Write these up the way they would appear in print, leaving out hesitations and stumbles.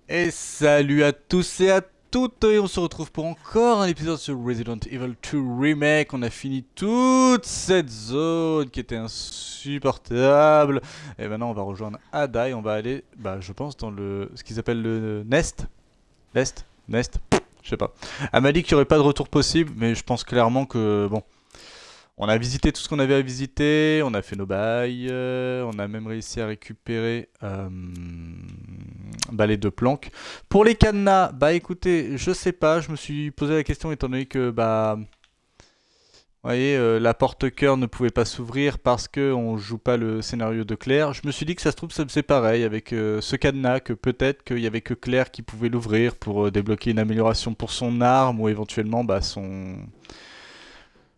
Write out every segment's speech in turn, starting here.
Et salut à tous et à toutes, et on se retrouve pour encore un épisode sur Resident Evil 2 Remake. On a fini toute cette zone qui était insupportable. Et maintenant on va rejoindre Ada et on va aller, je pense dans ce qu'ils appellent le Nest. Nest, je sais pas. Elle m'a dit qu'il n'y aurait pas de retour possible, mais je pense clairement que, bon, on a visité tout ce qu'on avait à visiter, on a fait nos bails, on a même réussi à récupérer les deux planques. Pour les cadenas, bah écoutez, je sais pas, je me suis posé la question étant donné que vous voyez, la porte-cœur ne pouvait pas s'ouvrir parce que on joue pas le scénario de Claire. Je me suis dit que ça se trouve ça faisait pareil avec ce cadenas, que peut-être qu'il y avait que Claire qui pouvait l'ouvrir pour débloquer une amélioration pour son arme ou éventuellement son...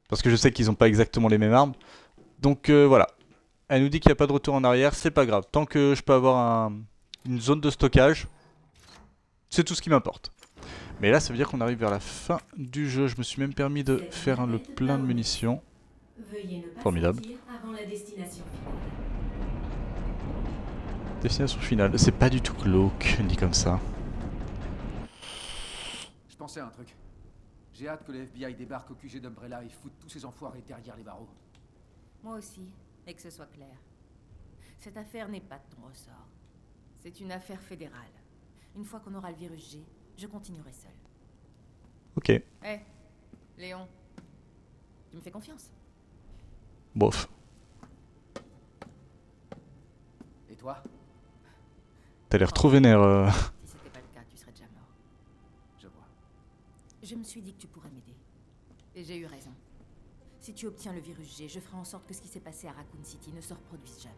Parce que je sais qu'ils n'ont pas exactement les mêmes armes. Donc voilà. Elle nous dit qu'il n'y a pas de retour en arrière, c'est pas grave. Tant que je peux avoir une zone de stockage, c'est tout ce qui m'importe. Mais là, ça veut dire qu'on arrive vers la fin du jeu. Je me suis même permis de faire le plein de munitions. Formidable. Destination finale. C'est pas du tout glauque, dit comme ça. Je pensais à un truc. J'ai hâte que le FBI débarque au QG d'Umbrella et foute tous ces enfoirés derrière les barreaux. Moi aussi, et que ce soit clair. Cette affaire n'est pas de ton ressort. C'est une affaire fédérale. Une fois qu'on aura le virus G, je continuerai seul. Ok. Hé, Léon, tu me fais confiance? Bof. Et toi? T'as l'air trop vénère. Si c'était pas le cas, tu serais déjà mort. Je vois. Je me suis dit que tu pourrais m'aider. Et j'ai eu raison. Si tu obtiens le virus G, je ferai en sorte que ce qui s'est passé à Raccoon City ne se reproduise jamais.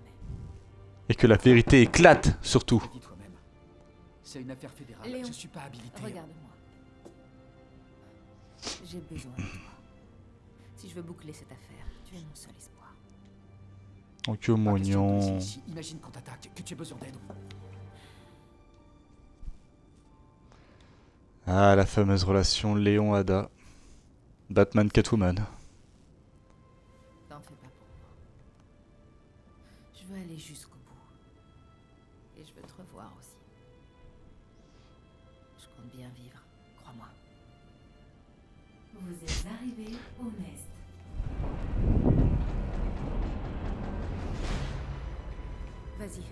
Et que la vérité éclate, surtout. Dis toi-même. C'est une affaire fédérale. Léon, je suis pas habilité. regarde-moi. J'ai besoin de toi. Si je veux boucler cette affaire, tu es mon seul espoir. Oh, que mignon. Imagine qu'on t'attaque, que tu aies besoin d'aide. Ah, la fameuse relation Léon-Ada. Batman-Catwoman. T'en fais pas pour moi. Je veux aller jusqu'au bout. Et je veux te revoir aussi. Je compte bien vivre, crois-moi. Vous êtes arrivé au Nest. Vas-y.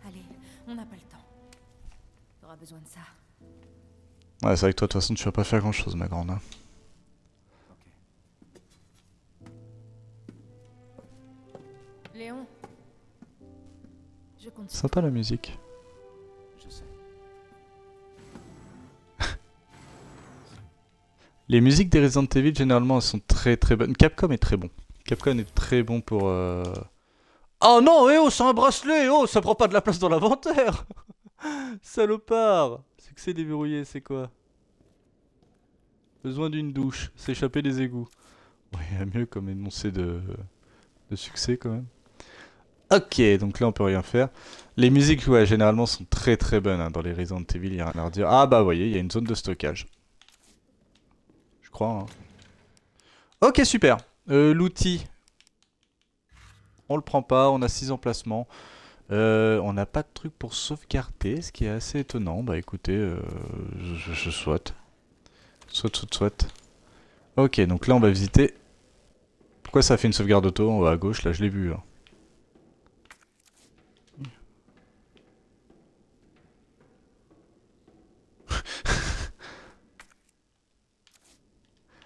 Allez, on n'a pas le temps. T'auras besoin de ça. Ouais, c'est vrai que toi, de toute façon, tu vas pas faire grand-chose, ma grande. Hein. Léon. Je compte sur Sympa la musique. Je sais. Les musiques des Resident Evil, généralement, elles sont très très bonnes. Capcom est très bon. Capcom est très bon pour... Oh non, oh, c'est un bracelet. Oh, ça prend pas de la place dans l'inventaire. Salopard. C'est que c'est déverrouillé, c'est quoi? Besoin d'une douche. S'échapper des égouts. Ouais, il y a mieux comme énoncé de succès, quand même. Ok, donc là, on peut rien faire. Les musiques, ouais, généralement, sont très très bonnes. Hein. Dans les Resident Evil, il y a rien à redire. Ah bah, vous voyez, il y a une zone de stockage. Je crois. Hein. Ok, super. L'outil. On le prend pas, on a 6 emplacements. On n'a pas de truc pour sauvegarder, ce qui est assez étonnant. Bah écoutez, je souhaite. Souhaite. Ok, donc là on va visiter. Pourquoi ça fait une sauvegarde auto en haut à gauche? Là je l'ai vu. Hein.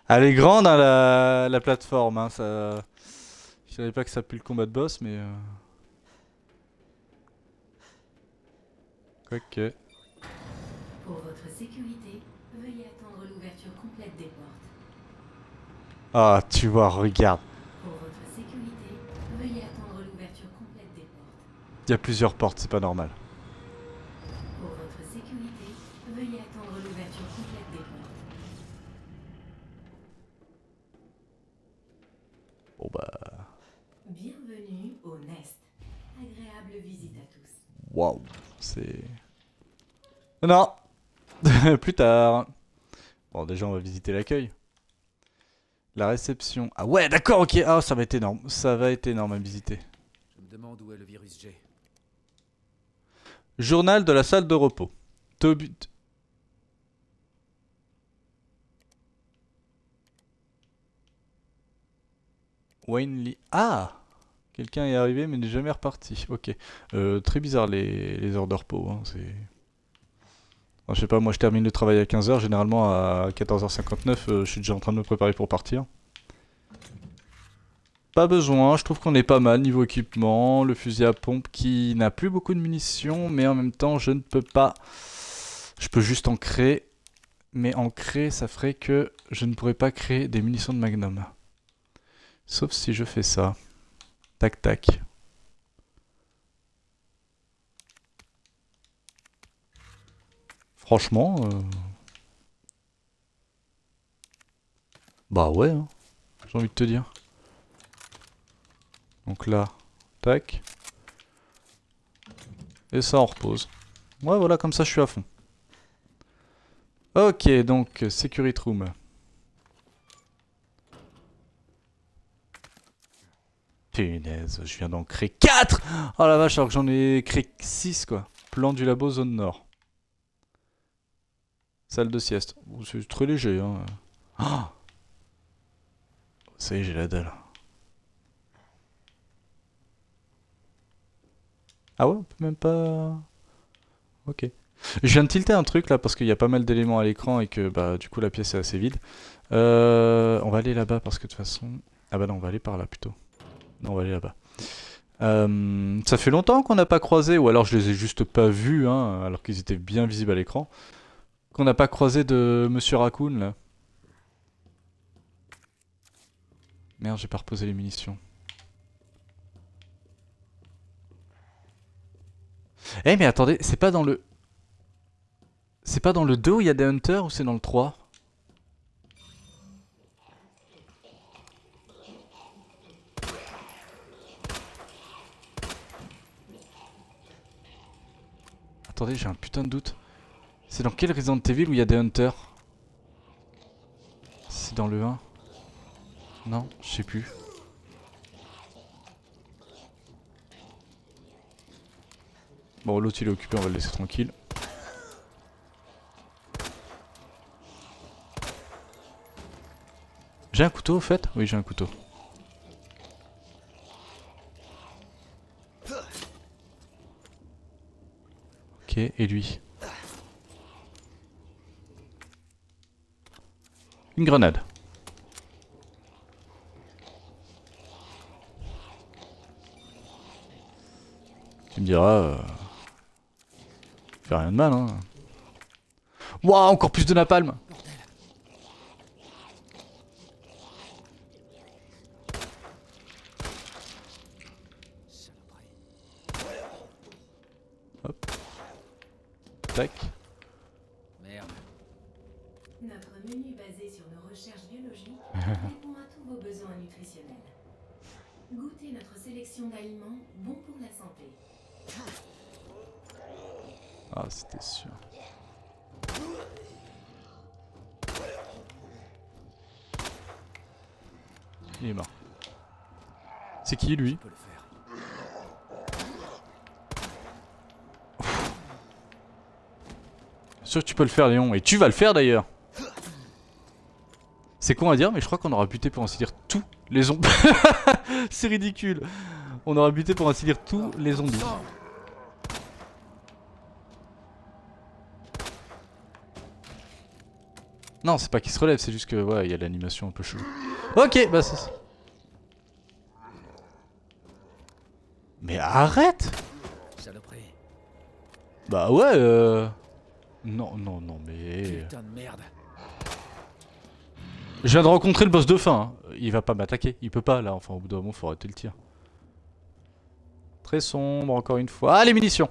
Elle est grande hein, la plateforme. Hein, ça... Je savais pas que ça pue le combat de boss, mais... Ok. Pour votre sécurité, veuillez attendre l'ouverture complète des portes. Ah, tu vois, regarde. Pour votre sécurité, veuillez attendre l'ouverture complète des portes. Il y a plusieurs portes, c'est pas normal. Pour votre sécurité, veuillez attendre l'ouverture complète des portes. Bon bah... Bienvenue au Nest. Agréable visite à tous. Waouh, c'est... Non. Plus tard. Bon, déjà, on va visiter l'accueil. La réception. Ah ouais, d'accord, ok. Ah, ça va être énorme. Ça va être énorme à visiter. Je me demande où est le virus G. Journal de la salle de repos. Toby... Wayne Lee. Ah! Quelqu'un est arrivé mais n'est jamais reparti. Ok. Très bizarre les heures de repos. Hein. C'est... Enfin, je sais pas, moi je termine le travail à 15h. Généralement à 14h59, je suis déjà en train de me préparer pour partir. Pas besoin, je trouve qu'on est pas mal niveau équipement. Le fusil à pompe qui n'a plus beaucoup de munitions, mais en même temps je ne peux pas. Je peux juste en créer. Mais en créer, ça ferait que je ne pourrais pas créer des munitions de magnum. Sauf si je fais ça. Tac tac. Franchement, bah ouais, hein, j'ai envie de te dire. Donc là, tac. Et ça on repose. Ouais voilà, comme ça je suis à fond. Ok, donc Security Room. Punaise, je viens d'en créer 4. Oh la vache, alors que j'en ai créé 6 quoi. Plan du labo zone nord. Salle de sieste. C'est très léger hein. Oh, ça y est, j'ai la dalle. Ah ouais, on peut même pas... Ok. Je viens de tilter un truc là parce qu'il y a pas mal d'éléments à l'écran et que bah du coup la pièce est assez vide. On va aller là-bas parce que de toute façon... Ah bah non, on va aller par là plutôt. Non, on va aller là-bas. Ça fait longtemps qu'on n'a pas croisé, ou alors je les ai juste pas vus, hein, alors qu'ils étaient bien visibles à l'écran. Qu'on n'a pas croisé de Monsieur Raccoon là. Merde, j'ai pas reposé les munitions. Eh mais attendez, c'est pas dans le... C'est pas dans le 2 où il y a des hunters ou c'est dans le 3? Attendez, j'ai un putain de doute. C'est dans quel Resident Evil où il y a des hunters? C'est dans le 1? Non, je sais plus. Bon, l'autre il est occupé, on va le laisser tranquille. J'ai un couteau au fait? Oui, j'ai un couteau. Ok, et lui? Une grenade. Tu me diras... Fait rien de mal, hein. Waouh, encore plus de napalm! Hop. Tac. Merde. Notre menu basé sur nos recherches biologiques répond à tous vos besoins nutritionnels. Goûtez notre sélection d'aliments bons pour la santé. Ah, c'était sûr. Il est mort. C'est qui lui? Je peux le faire. Sûr que tu peux le faire, Léon. Et tu vas le faire d'ailleurs. C'est con à dire, mais je crois qu'on aura buté pour ainsi dire tous les zombies. C'est ridicule. On aura buté pour ainsi dire tous les zombies. Non, c'est pas qu'il se relève, c'est juste que ouais, il y a l'animation un peu chelou. Ok, bah c'est... Mais arrête! Saloperie. Bah ouais, Non, non, non, mais... Putain de merde. Je viens de rencontrer le boss de fin. Hein. Il va pas m'attaquer. Il peut pas là. Enfin, au bout d'un moment, faut arrêter le tir. Très sombre, encore une fois. Ah, les munitions!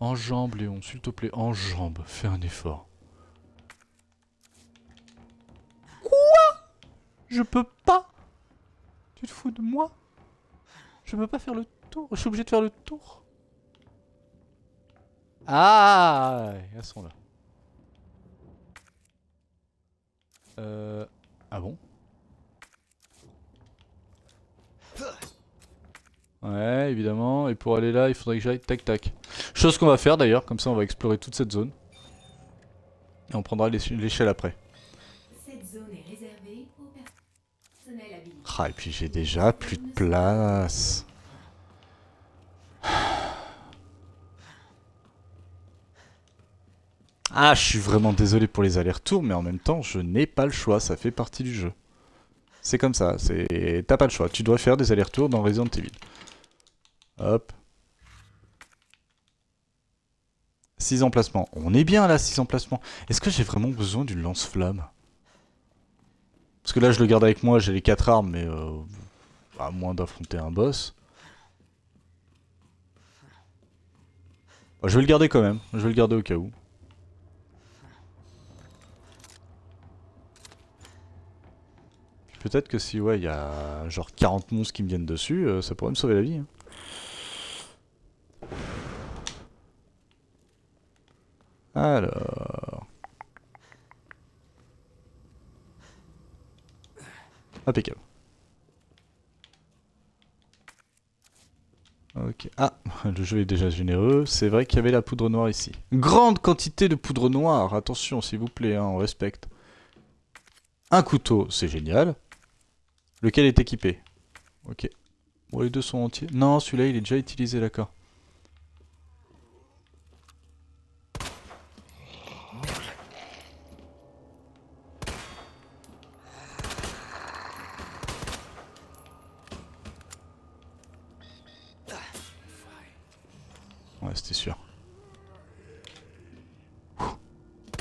Enjambe, Léon, s'il te plaît. Enjambe. Fais un effort. Quoi? Je peux pas? Tu te fous de moi? Je peux pas faire le tour. Je suis obligé de faire le tour. Ah, elles sont là. Ah bon? Ouais, évidemment. Et pour aller là, il faudrait que j'aille tac tac. Chose qu'on va faire d'ailleurs, comme ça on va explorer toute cette zone. Et on prendra l'échelle après. Cette zone est réservée aux personnels habilités. Ah, et puis j'ai déjà plus de place. Ah, je suis vraiment désolé pour les allers-retours, mais en même temps, je n'ai pas le choix, ça fait partie du jeu. C'est comme ça, t'as pas le choix, tu dois faire des allers-retours dans Resident Evil. Hop. 6 emplacements. On est bien là, 6 emplacements. Est-ce que j'ai vraiment besoin d'une lance-flamme? Parce que là, je le garde avec moi, j'ai les 4 armes, mais à moins d'affronter un boss. Bon, je vais le garder quand même, je vais le garder au cas où. Peut-être que si, ouais, il y a genre 40 monstres qui me viennent dessus, ça pourrait me sauver la vie. Hein. Alors... Impeccable. Ok. Ah, le jeu est déjà généreux. C'est vrai qu'il y avait la poudre noire ici. Grande quantité de poudre noire. Attention, s'il vous plaît, hein, on respecte. Un couteau, c'est génial. Lequel est équipé? Ok. Bon, les deux sont entiers. Non, celui-là, il est déjà utilisé, d'accord. Ouais, c'était sûr.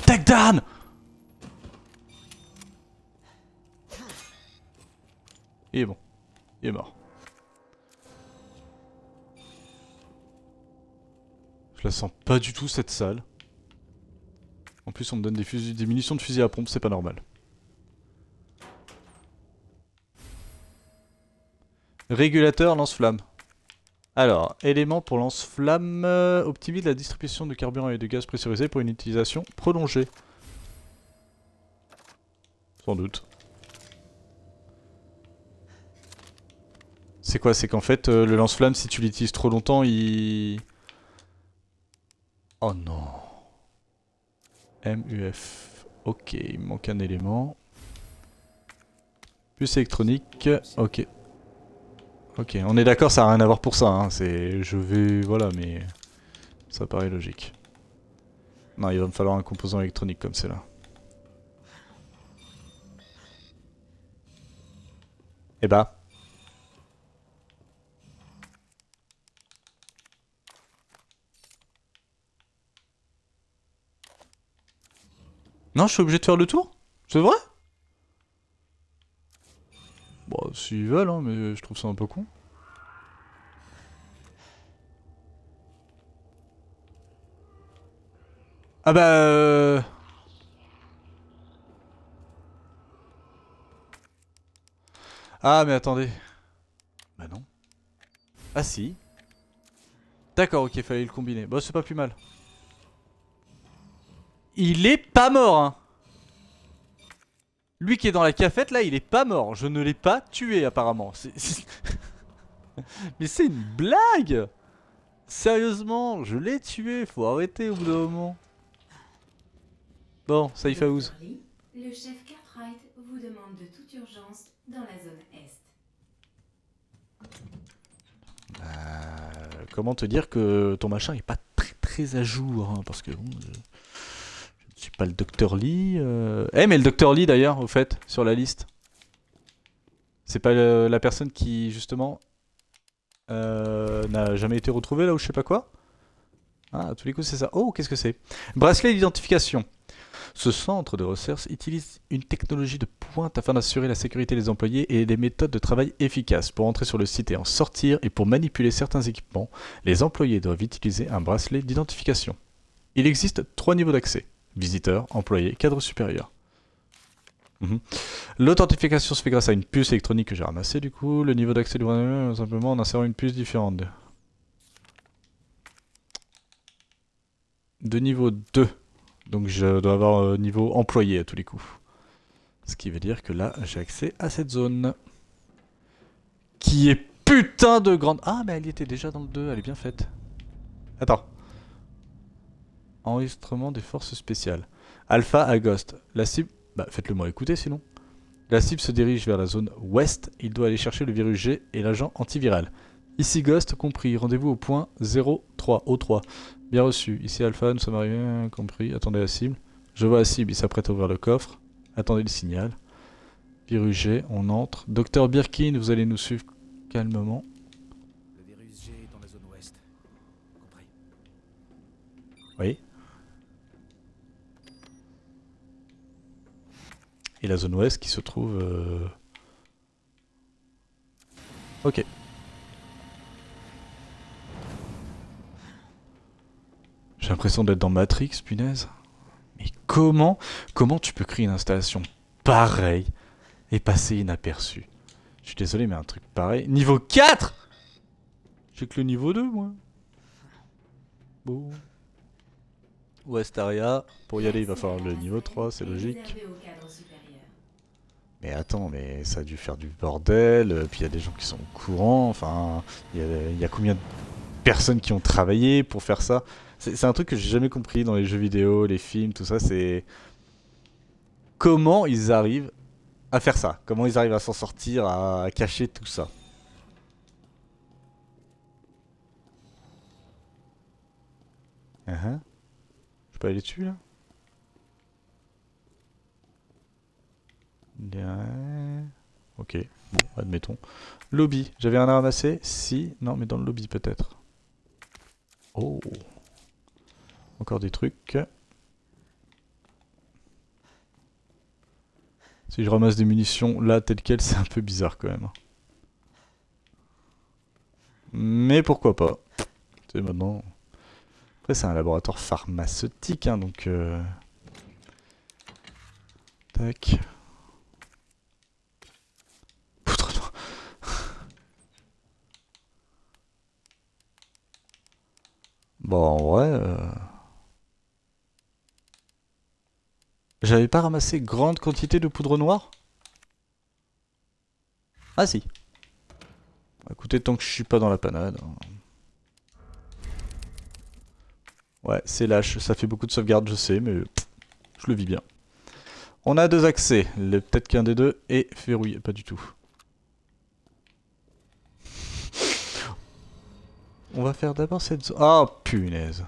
Take down! Il est bon. Il est mort. Je la sens pas du tout cette salle. En plus on me donne des munitions de fusil à pompe, c'est pas normal. Régulateur lance-flamme. Alors, élément pour lance-flamme, optimise la distribution de carburant et de gaz pressurisé pour une utilisation prolongée. Sans doute. C'est quoi? C'est qu'en fait, le lance-flamme, si tu l'utilises trop longtemps, il... Oh non. MUF. Ok, il me manque un élément. Puce électronique. Ok. Ok, on est d'accord, ça n'a rien à voir pour ça. Hein. Je vais... Voilà, mais... Ça paraît logique. Non, il va me falloir un composant électronique comme c'est là. Eh bah... Non, je suis obligé de faire le tour? C'est vrai? Bon, s'ils veulent, hein, mais je trouve ça un peu con. Ah bah... Ah mais attendez. Bah non. Ah si. D'accord, ok, fallait le combiner. Bon, c'est pas plus mal. Il est pas mort, hein. Lui qui est dans la cafette, là, il est pas mort. Je ne l'ai pas tué, apparemment. Mais c'est une blague. Sérieusement, je l'ai tué. Faut arrêter au bout d'un moment. Bon, ça y fait ouz. Dr. Lee, le chef Cartwright vous demande de toute urgence dans la zone Est. Comment te dire que ton machin est pas très à jour, hein, parce que bon, je ne suis pas le Dr. Lee. Eh mais le Dr. Lee d'ailleurs, au fait, sur la liste. C'est pas la personne qui justement n'a jamais été retrouvée là ou je sais pas quoi. Ah, à tous les coups c'est ça. Oh, qu'est-ce que c'est? Bracelet d'identification. Ce centre de recherche utilise une technologie de pointe afin d'assurer la sécurité des employés et des méthodes de travail efficaces. Pour entrer sur le site et en sortir, et pour manipuler certains équipements, les employés doivent utiliser un bracelet d'identification. Il existe 3 niveaux d'accès. Visiteur, employé, cadre supérieur. L'authentification se fait grâce à une puce électronique que j'ai ramassée du coup. Le niveau d'accès du bracelet, simplement en insérant une puce différente. De niveau 2. Donc je dois avoir niveau employé à tous les coups. Ce qui veut dire que là, j'ai accès à cette zone. Qui est putain de grande... Ah, mais elle y était déjà dans le 2, elle est bien faite. Attends. Enregistrement des forces spéciales. Alpha à Ghost. La cible... Bah, faites-le moi écouter sinon. La cible se dirige vers la zone ouest. Il doit aller chercher le virus G et l'agent antiviral. Ici Ghost, compris. Rendez-vous au point 03, O3. Bien reçu. Ici Alpha, nous sommes arrivés, compris. Attendez la cible. Je vois la cible, il s'apprête à ouvrir le coffre. Attendez le signal. Virus G, on entre. Docteur Birkin, vous allez nous suivre calmement. Le virus G est dans la zone ouest. Compris. Oui. Et la zone ouest qui se trouve... Ok. J'ai l'impression d'être dans Matrix, punaise. Mais comment tu peux créer une installation pareille et passer inaperçu? Je suis désolé, mais un truc pareil... Niveau 4 ! J'ai que le niveau 2, moi. Bon. West Area. Pour y aller, il va falloir le niveau 3, c'est logique. Réservé au cadre supérieur. Mais attends, mais ça a dû faire du bordel, puis il y a des gens qui sont au courant, enfin, il y a combien de personnes qui ont travaillé pour faire ça? C'est un truc que j'ai jamais compris dans les jeux vidéo, les films, tout ça, c'est... Comment ils arrivent à faire ça? Comment ils arrivent à s'en sortir, à cacher tout ça? Je peux aller dessus, là? Ouais. Ok, bon, admettons. Lobby, j'avais rien à ramasser? Si, non, mais dans le lobby peut-être. Oh. Encore des trucs. Si je ramasse des munitions là, telles quelles, c'est un peu bizarre quand même. Mais pourquoi pas. C'est maintenant... Après, c'est un laboratoire pharmaceutique, hein, donc... Tac. Poudre noire. Bon, en vrai... J'avais pas ramassé grande quantité de poudre noire? Ah si. Écoutez, tant que je suis pas dans la panade... hein. Ouais, c'est lâche, ça fait beaucoup de sauvegarde, je sais, mais je le vis bien. On a 2 accès, peut-être qu'un des deux est verrouillé, pas du tout. On va faire d'abord cette zone... Oh punaise.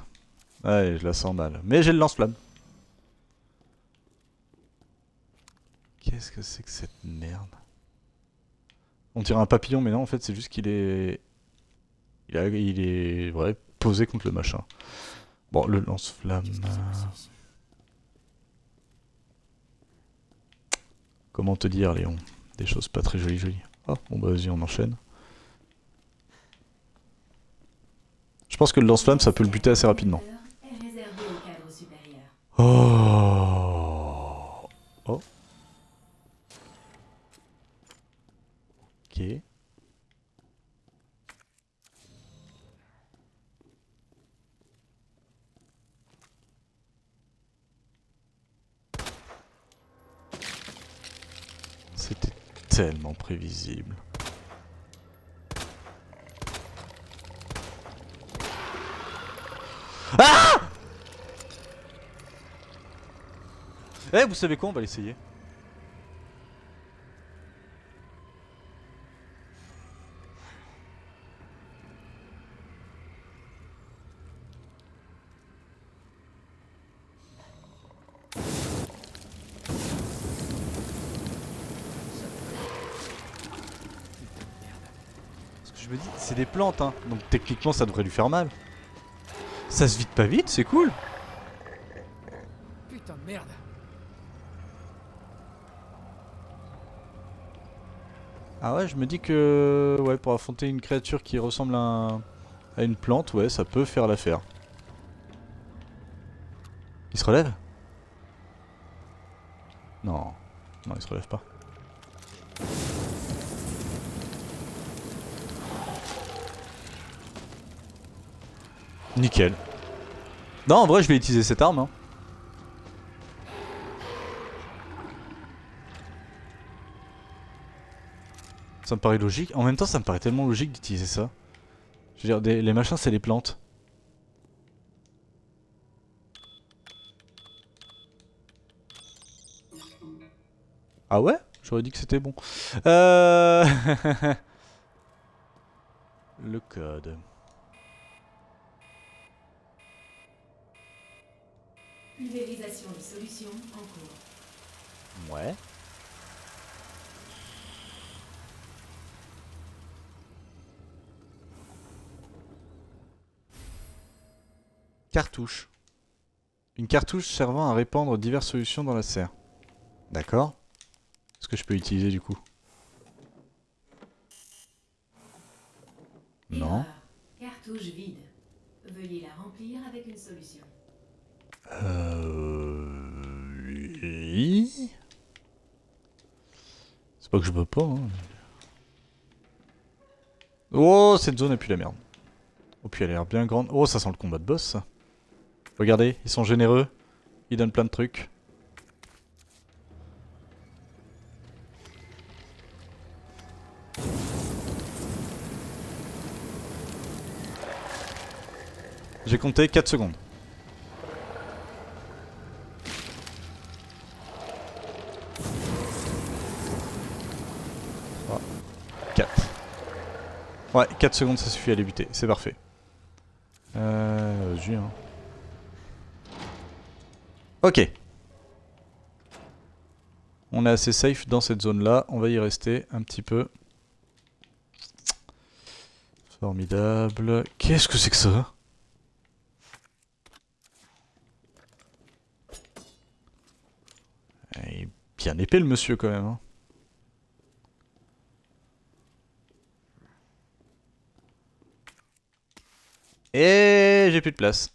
Ouais, je la sens mal. Mais j'ai le lance-flamme. Qu'est-ce que c'est que cette merde? On dirait un papillon, mais non, en fait, c'est juste qu'il est... Il est... Ouais, posé contre le machin. Bon, le lance-flamme... Comment te dire, Léon? Des choses pas très jolies. Oh, bon bah vas-y, on enchaîne. Je pense que le lance-flamme, ça peut le buter assez rapidement. Est réservé au cadre supérieur. Oh. Oh. Ok. C'était tellement prévisible. Ah! Eh, vous savez quoi? On va l'essayer. Ce que je me dis, c'est des plantes, hein. Donc techniquement, ça devrait lui faire mal. Ça se vide pas vite, c'est cool. Putain de merde. Ah ouais, je me dis que... Ouais, pour affronter une créature qui ressemble à une plante, ouais, ça peut faire l'affaire. Il se relève? Non. Non, il se relève pas. Nickel. Non, en vrai, je vais utiliser cette arme, hein. Ça me paraît logique. En même temps, ça me paraît tellement logique d'utiliser ça. Je veux dire, les machins, c'est les plantes. Ah ouais? J'aurais dit que c'était bon. Le code. Pulvérisation de solution en cours. Ouais. Cartouche. Une cartouche servant à répandre diverses solutions dans la serre. D'accord. Est-ce que je peux l'utiliser du coup? Non. Erreur. Cartouche vide. Veuillez la remplir avec une solution. Oui. C'est pas que je peux pas, hein. Oh, cette zone est plus la merde. Oh, puis elle a l'air bien grande. Oh, ça sent le combat de boss, ça. Regardez, ils sont généreux. Ils donnent plein de trucs. J'ai compté 4 secondes. Oh, 4. Ouais, 4 secondes, ça suffit à les buter. C'est parfait. Vas-y, hein. Ok. On est assez safe dans cette zone-là. On va y rester un petit peu. Formidable. Qu'est-ce que c'est que ça? Il est bien épais le monsieur quand même. Hein. Et j'ai plus de place.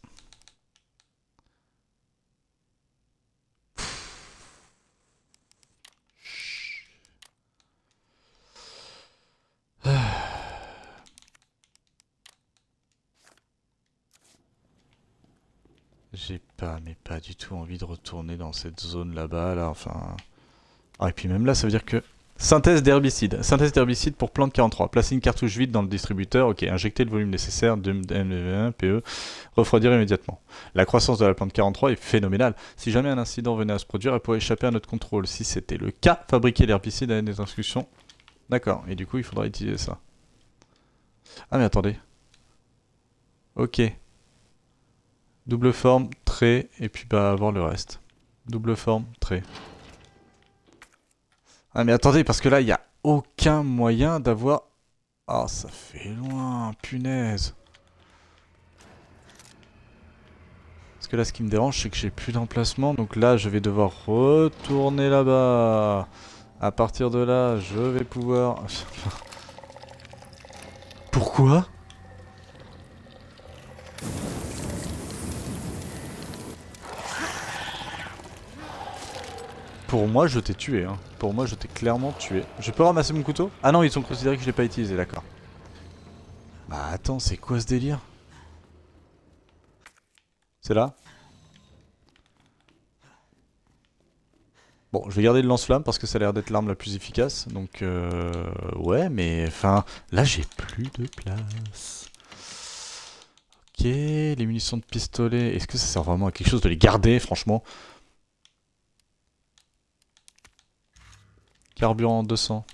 J'ai pas, mais pas du tout envie de retourner dans cette zone là-bas, là, enfin... Ah, et puis même là, ça veut dire que... Synthèse d'herbicide. Synthèse d'herbicide pour plante 43. Placer une cartouche vide dans le distributeur. Ok, injecter le volume nécessaire de MV1, PE. Refroidir immédiatement. La croissance de la plante 43 est phénoménale. Si jamais un incident venait à se produire, elle pourrait échapper à notre contrôle. Si c'était le cas, fabriquer l'herbicide avec des instructions. D'accord, et du coup, il faudra utiliser ça. Ah, mais attendez. Ok. Double forme, trait, et puis bah avoir le reste. Double forme, trait. Ah mais attendez, parce que là, il n'y a aucun moyen d'avoir... Ah, ça fait loin, punaise. Parce que là, ce qui me dérange, c'est que j'ai plus d'emplacement. Donc là, je vais devoir retourner là-bas. À partir de là, je vais pouvoir... Pourquoi ? Pour moi, je t'ai tué. Hein. Pour moi, je t'ai clairement tué. Je peux ramasser mon couteau? Ah non, ils ont considéré que je l'ai pas utilisé, d'accord. Bah attends, c'est quoi ce délire? C'est là? Bon, je vais garder le lance-flamme parce que ça a l'air d'être l'arme la plus efficace. Donc, ouais, mais enfin, là, j'ai plus de place. Ok, les munitions de pistolet. Est-ce que ça sert vraiment à quelque chose de les garder, franchement? Carburant 200.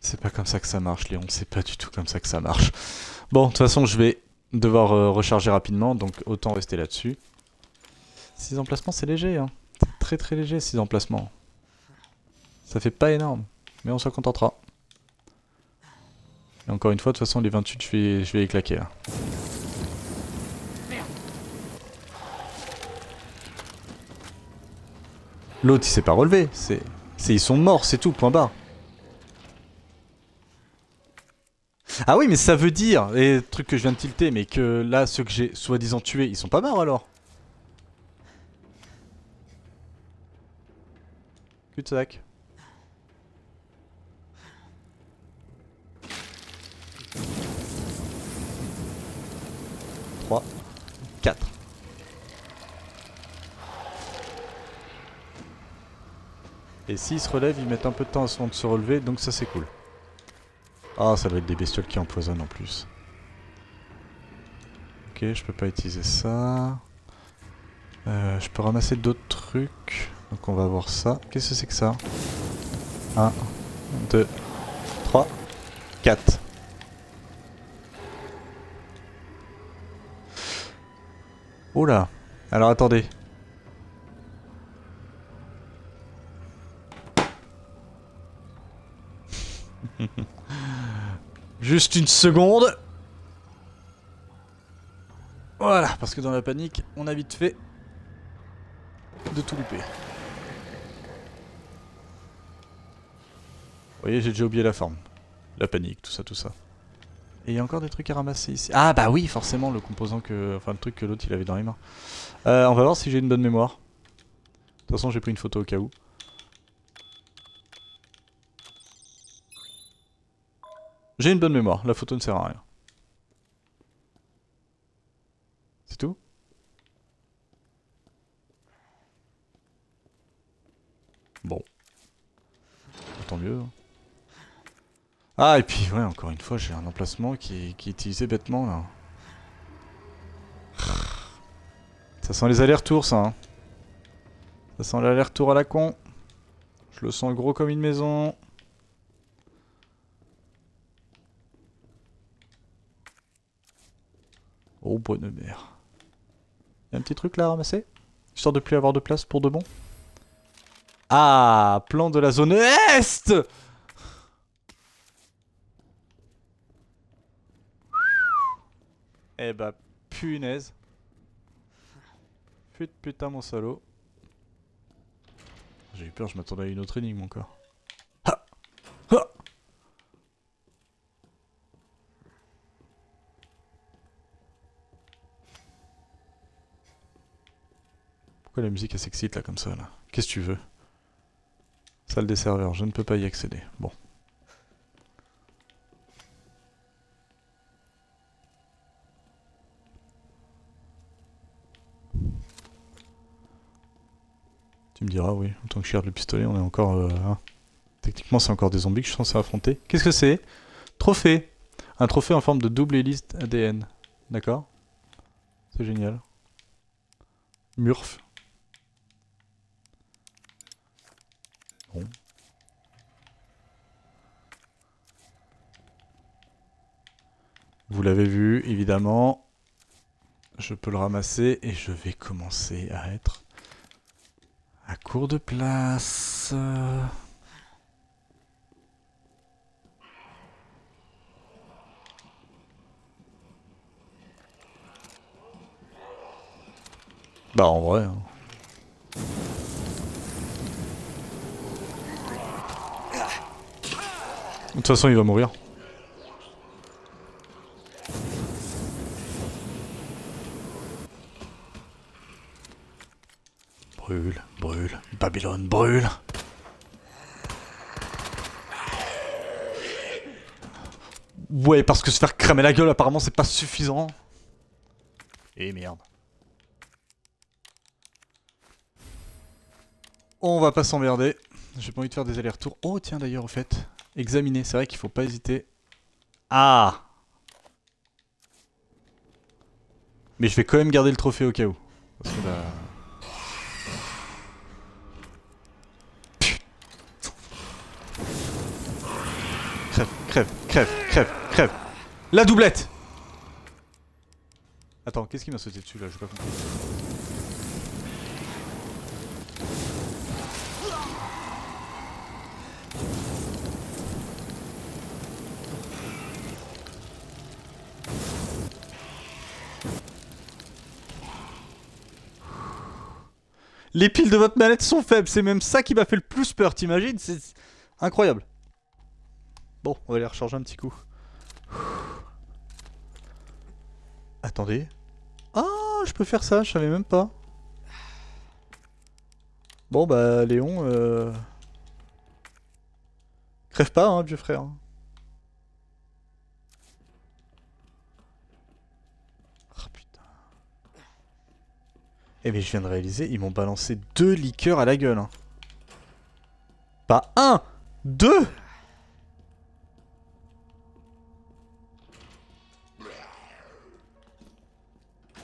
C'est pas comme ça que ça marche, Léon. C'est pas du tout comme ça que ça marche. Bon, de toute façon, je vais devoir recharger rapidement, donc autant rester là-dessus. 6 emplacements, c'est léger, hein. C'est très très léger, 6 emplacements. Ça fait pas énorme, mais on s'en contentera. Et encore une fois, de toute façon, les 28, je vais les claquer, là. L'autre, il s'est pas relevé. Ils sont morts, c'est tout, point barre. Ah oui, mais ça veut dire, les trucs que je viens de tilter, mais que là, ceux que j'ai soi-disant tués, ils sont pas morts alors. Cul-de-sac. Trois, 4. Et s'ils se relèvent, ils mettent un peu de temps avant de se relever, donc ça c'est cool. Ah, ça doit être des bestioles qui empoisonnent en plus. Ok, je peux pas utiliser ça. Je peux ramasser d'autres trucs. Donc on va voir ça. Qu'est-ce que c'est que ça? 1, 2, 3, 4. Oula. Alors attendez. Juste une seconde. Voilà, parce que dans la panique, on a vite fait de tout louper. Vous voyez, j'ai déjà oublié la forme. La panique, tout ça, tout ça. Et il y a encore des trucs à ramasser ici. Ah bah oui, forcément, le composant que... Enfin, le truc que l'autre, il avait dans les mains. On va voir si j'ai une bonne mémoire. De toute façon, j'ai pris une photo au cas où. J'ai une bonne mémoire, la photo ne sert à rien. C'est tout? Bon. Tant mieux. Ah, et puis, ouais, encore une fois, j'ai un emplacement qui est utilisé bêtement, là. Ça sent les allers-retours, ça. Hein. Ça sent l'aller-retour à la con. Je le sens gros comme une maison. Oh, bonne mère. Y'a un petit truc là à ramasser? Histoire de plus avoir de place pour de bon. Ah, plan de la zone Est! Eh bah, punaise. Putain, mon salaud. J'ai eu peur, je m'attendais à une autre énigme encore. Ha! Ha! Pourquoi la musique elle s'excite là comme ça là? Qu'est-ce que tu veux? Salle des serveurs, je ne peux pas y accéder. Bon. Tu me diras, oui, en tant que je garde le pistolet, on est encore... hein. Techniquement, c'est encore des zombies que je suis censé affronter. Qu'est-ce que c'est? Trophée. Un trophée en forme de double hélice ADN. D'accord. C'est génial. Murph. Bon. Vous l'avez vu, évidemment. Je peux le ramasser et je vais commencer à être à court de place. Bah en vrai. Hein. De toute façon, il va mourir. Brûle, brûle, Babylone brûle. Ouais, parce que se faire cramer la gueule, apparemment, c'est pas suffisant. Et merde. On va pas s'emmerder. J'ai pas envie de faire des allers-retours. Oh, tiens, d'ailleurs, au fait, examiner. C'est vrai qu'il faut pas hésiter. Ah! Mais je vais quand même garder le trophée au cas où. Parce que là... Crève, crève, crève, crève, crève. La doublette! Attends, qu'est-ce qui m'a sauté dessus là? J'ai pas compris. Les piles de votre manette sont faibles, c'est même ça qui m'a fait le plus peur, t'imagines? C'est incroyable. Bon, on va les recharger un petit coup. Attendez. Ah, je peux faire ça, je savais même pas. Bon bah, Léon, crève pas, hein, vieux frère. Ah putain. Eh mais je viens de réaliser, ils m'ont balancé 2 liqueurs à la gueule. Hein. Pas un, deux.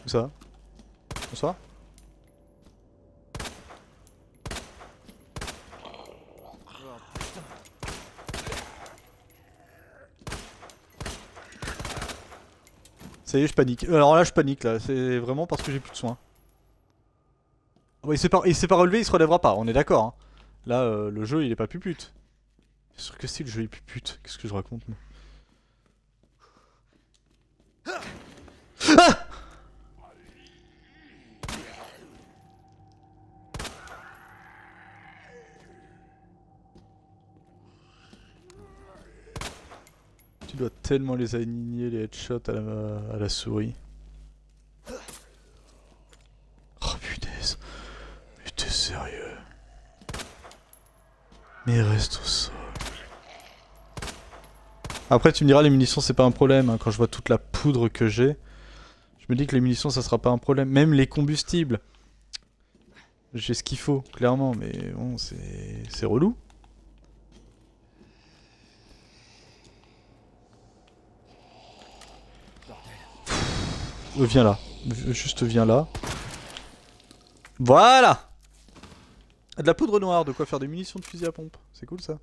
Où ça? Bonsoir. Ça y est, je panique. Alors là, je panique là. C'est vraiment parce que j'ai plus de soins. Oh, il s'est pas relevé, il se relèvera pas. On est d'accord. Hein. Là, le jeu, il est pas pupute. C'est sûr que si le jeu est pupute. Qu'est-ce que je raconte, moi? Ah! Tu dois tellement les aligner, les headshots à la souris. Oh punaise. Mais t'es sérieux? Mais reste au sol. Après tu me diras les munitions c'est pas un problème, hein. Quand je vois toute la poudre que j'ai, je me dis que les munitions ça sera pas un problème. Même les combustibles. J'ai ce qu'il faut, clairement, mais bon c'est relou. Viens là. Juste viens là. Voilà! De la poudre noire, de quoi faire des munitions de fusil à pompe. C'est cool ça.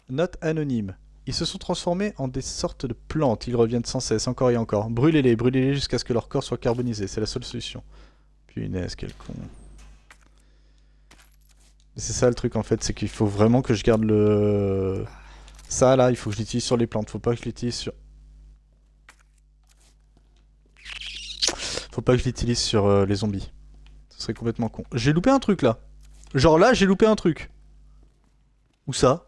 Note anonyme. Ils se sont transformés en des sortes de plantes. Ils reviennent sans cesse, encore et encore. Brûlez-les jusqu'à ce que leur corps soit carbonisé. C'est la seule solution. Punaise, quel con. C'est ça le truc en fait, c'est qu'il faut vraiment que je garde le... Ça là, il faut que je l'utilise sur les plantes. Faut pas que je l'utilise sur... Faut pas que je l'utilise sur les zombies. Ce serait complètement con. J'ai loupé un truc là. Genre là, j'ai loupé un truc. Où ça?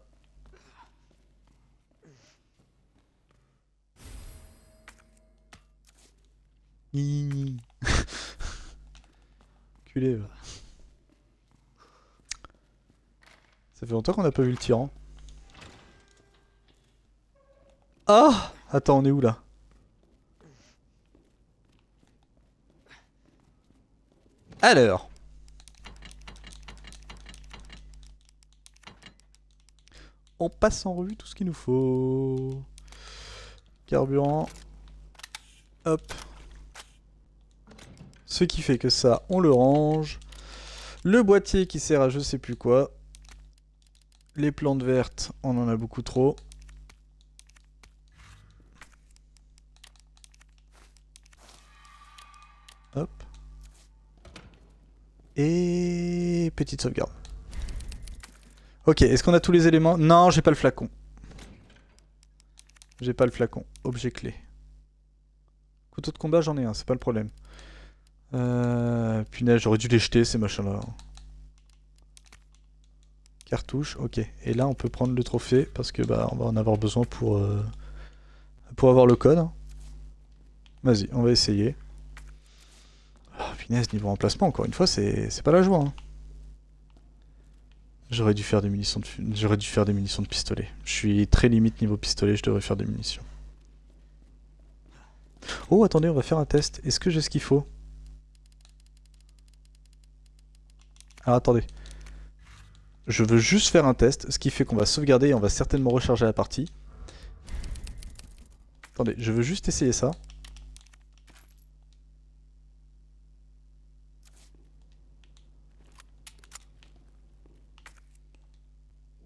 Culé. Ça fait longtemps qu'on n'a pas vu le tyran. Ah! Attends, on est où là? Alors. On passe en revue tout ce qu'il nous faut. Carburant. Hop. Ce qui fait que ça, on le range. Le boîtier qui sert à je sais plus quoi. Les plantes vertes, on en a beaucoup trop. Hop. Et petite sauvegarde. Ok, est-ce qu'on a tous les éléments? Non, j'ai pas le flacon. J'ai pas le flacon. Objet clé. Couteau de combat, j'en ai un, c'est pas le problème. Punaise, j'aurais dû les jeter ces machins-là. Cartouche, ok. Et là, on peut prendre le trophée parce que bah on va en avoir besoin pour avoir le code. Vas-y, on va essayer. Oh, punaise, niveau emplacement, encore une fois, c'est pas la joie. Hein. J'aurais dû faire des munitions de pistolet. Je suis très limite niveau pistolet, je devrais faire des munitions. Oh, attendez, on va faire un test. Est-ce que j'ai ce qu'il faut? Alors attendez. Je veux juste faire un test, ce qui fait qu'on va sauvegarder et on va certainement recharger la partie. Attendez, je veux juste essayer ça.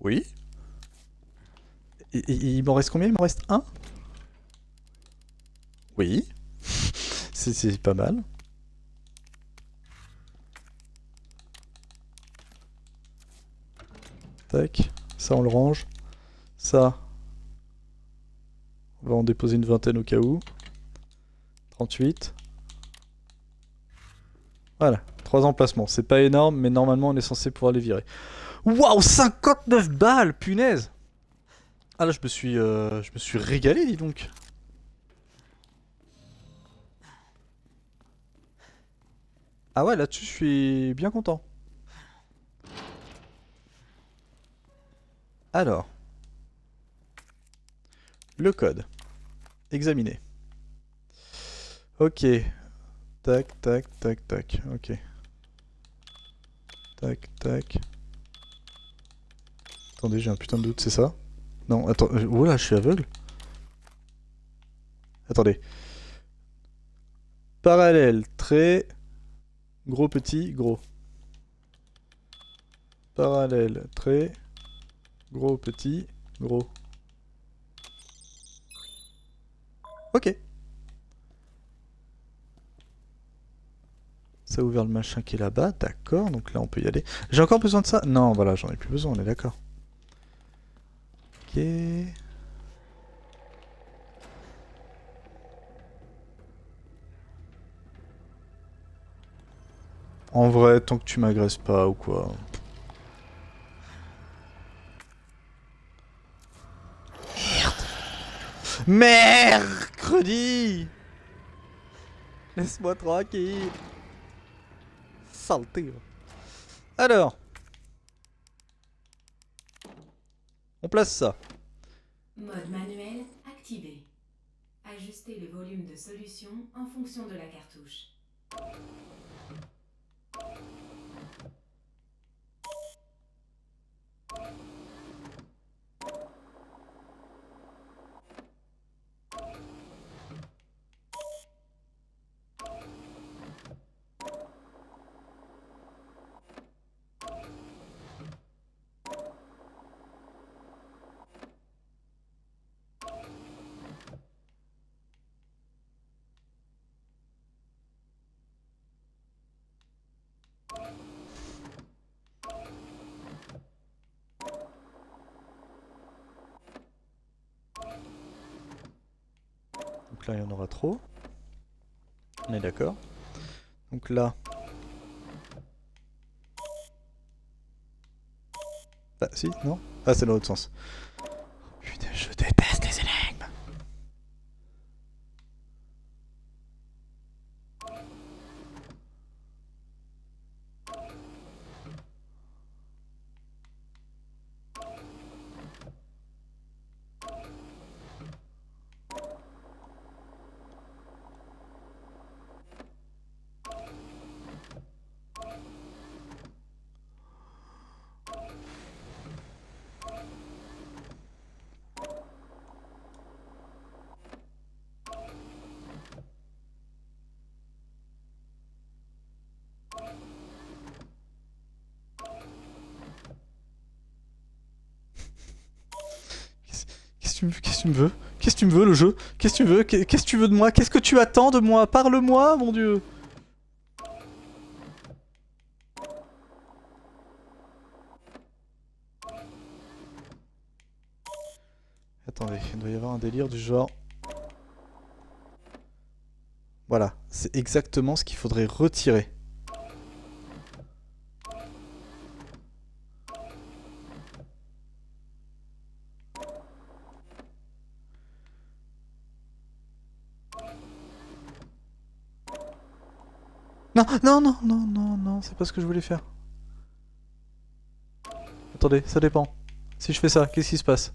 Oui. Il m'en reste combien? Il m'en reste un? Oui. C'est pas mal. Tac. Ça, on le range. Ça. On va en déposer une vingtaine au cas où. 38. Voilà. 3 emplacements. C'est pas énorme, mais normalement, on est censé pouvoir les virer. Waouh, 59 balles, punaise! Ah là, je me suis régalé, dis donc. Ah ouais, là-dessus, je suis bien content. Alors. Le code. Examiner. Ok. Tac, tac, tac, tac. Ok. Tac, tac. Attendez, j'ai un putain de doute, c'est ça? Non, attends, oh là, je suis aveugle. Attendez. Parallèle, trait, gros, petit, gros. Parallèle, trait, gros, petit, gros. Ok. Ça a ouvert le machin qui est là-bas, d'accord, donc là on peut y aller. J'ai encore besoin de ça? Non, voilà, j'en ai plus besoin, on est d'accord. Ok. En vrai, tant que tu m'agresses pas ou quoi. Mercredi! Laisse-moi tranquille. Saleté. Alors. On place ça. Mode manuel activé. Ajustez le volume de solution en fonction de la cartouche. Donc là, il y en aura trop. On est d'accord. Donc là... Ah si, non? Ah, c'est dans l'autre sens. Putain, je déteste les énigmes. Qu'est-ce que tu me veux? Qu'est-ce que tu me veux, le jeu? Qu'est-ce que tu veux? Qu'est-ce que tu veux de moi? Qu'est-ce que tu attends de moi? Parle-moi, mon dieu! Attendez, il doit y avoir un délire du genre... Voilà, c'est exactement ce qu'il faudrait retirer. Non, non, non, non, non, non, c'est pas ce que je voulais faire. Attendez, ça dépend. Si je fais ça, qu'est-ce qui se passe?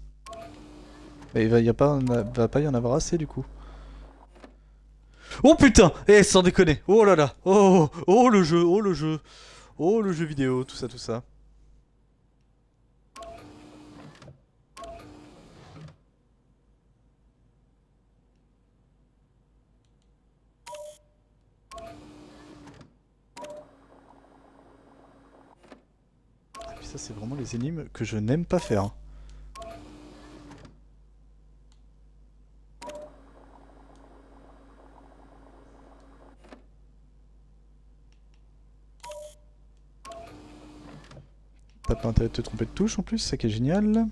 Mais va pas y en avoir assez du coup. Oh putain! Eh, sans déconner! Oh là là! Oh, oh le jeu! Oh le jeu! Oh le jeu vidéo, tout ça, tout ça. Ah, puis ça, c'est vraiment les énigmes que je n'aime pas faire. Hein. T'as pas intérêt de te tromper de touche en plus, c'est ça qui est génial.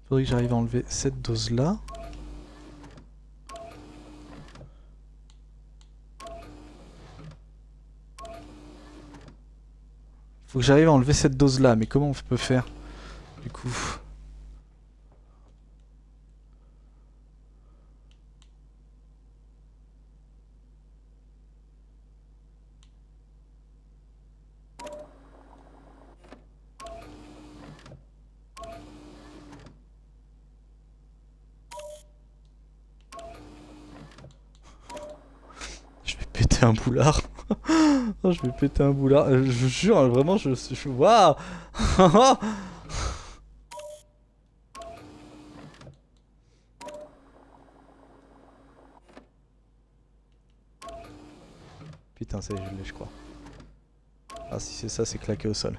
Faudrait que j'arrive à enlever cette dose là. Faut que j'arrive à enlever cette dose là, mais comment on peut faire du coup? Je vais péter un boulard. Oh, je vais péter un boulard. Je vous jure, hein, vraiment, je suis. Waouh. Putain, ça y est, je l'ai, je crois. Ah, si c'est ça, c'est claqué au sol.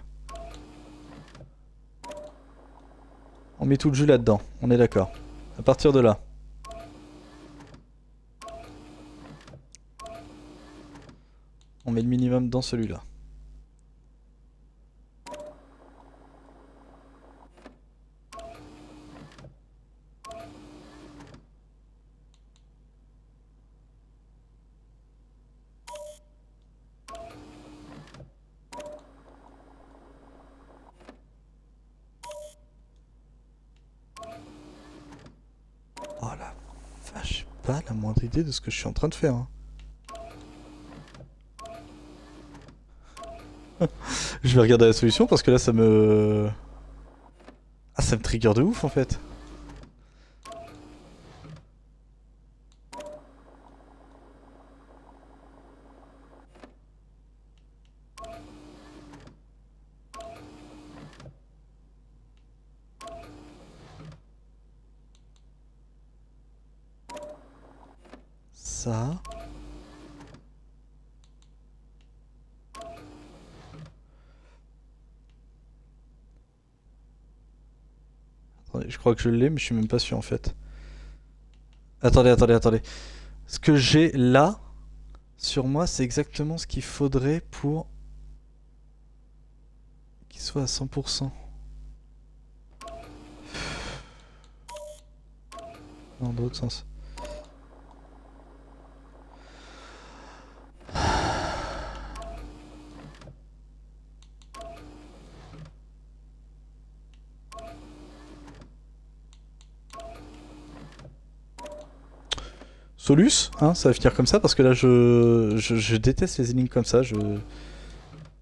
On met tout le jus là-dedans, on est d'accord. À partir de là. On met le minimum dans celui-là. Oh la vache, j'ai pas la moindre idée de ce que je suis en train de faire. Hein. Je vais regarder la solution parce que là ça me... Ah, ça me trigger de ouf en fait. Ça... Attendez, je crois que je l'ai mais je suis même pas sûr en fait. Attendez, attendez, attendez. Ce que j'ai là, sur moi, c'est exactement ce qu'il faudrait pour... qu'il soit à 100%. Non, dans l'autre sens. Solus, hein, ça va finir comme ça parce que là je déteste les énigmes comme ça, je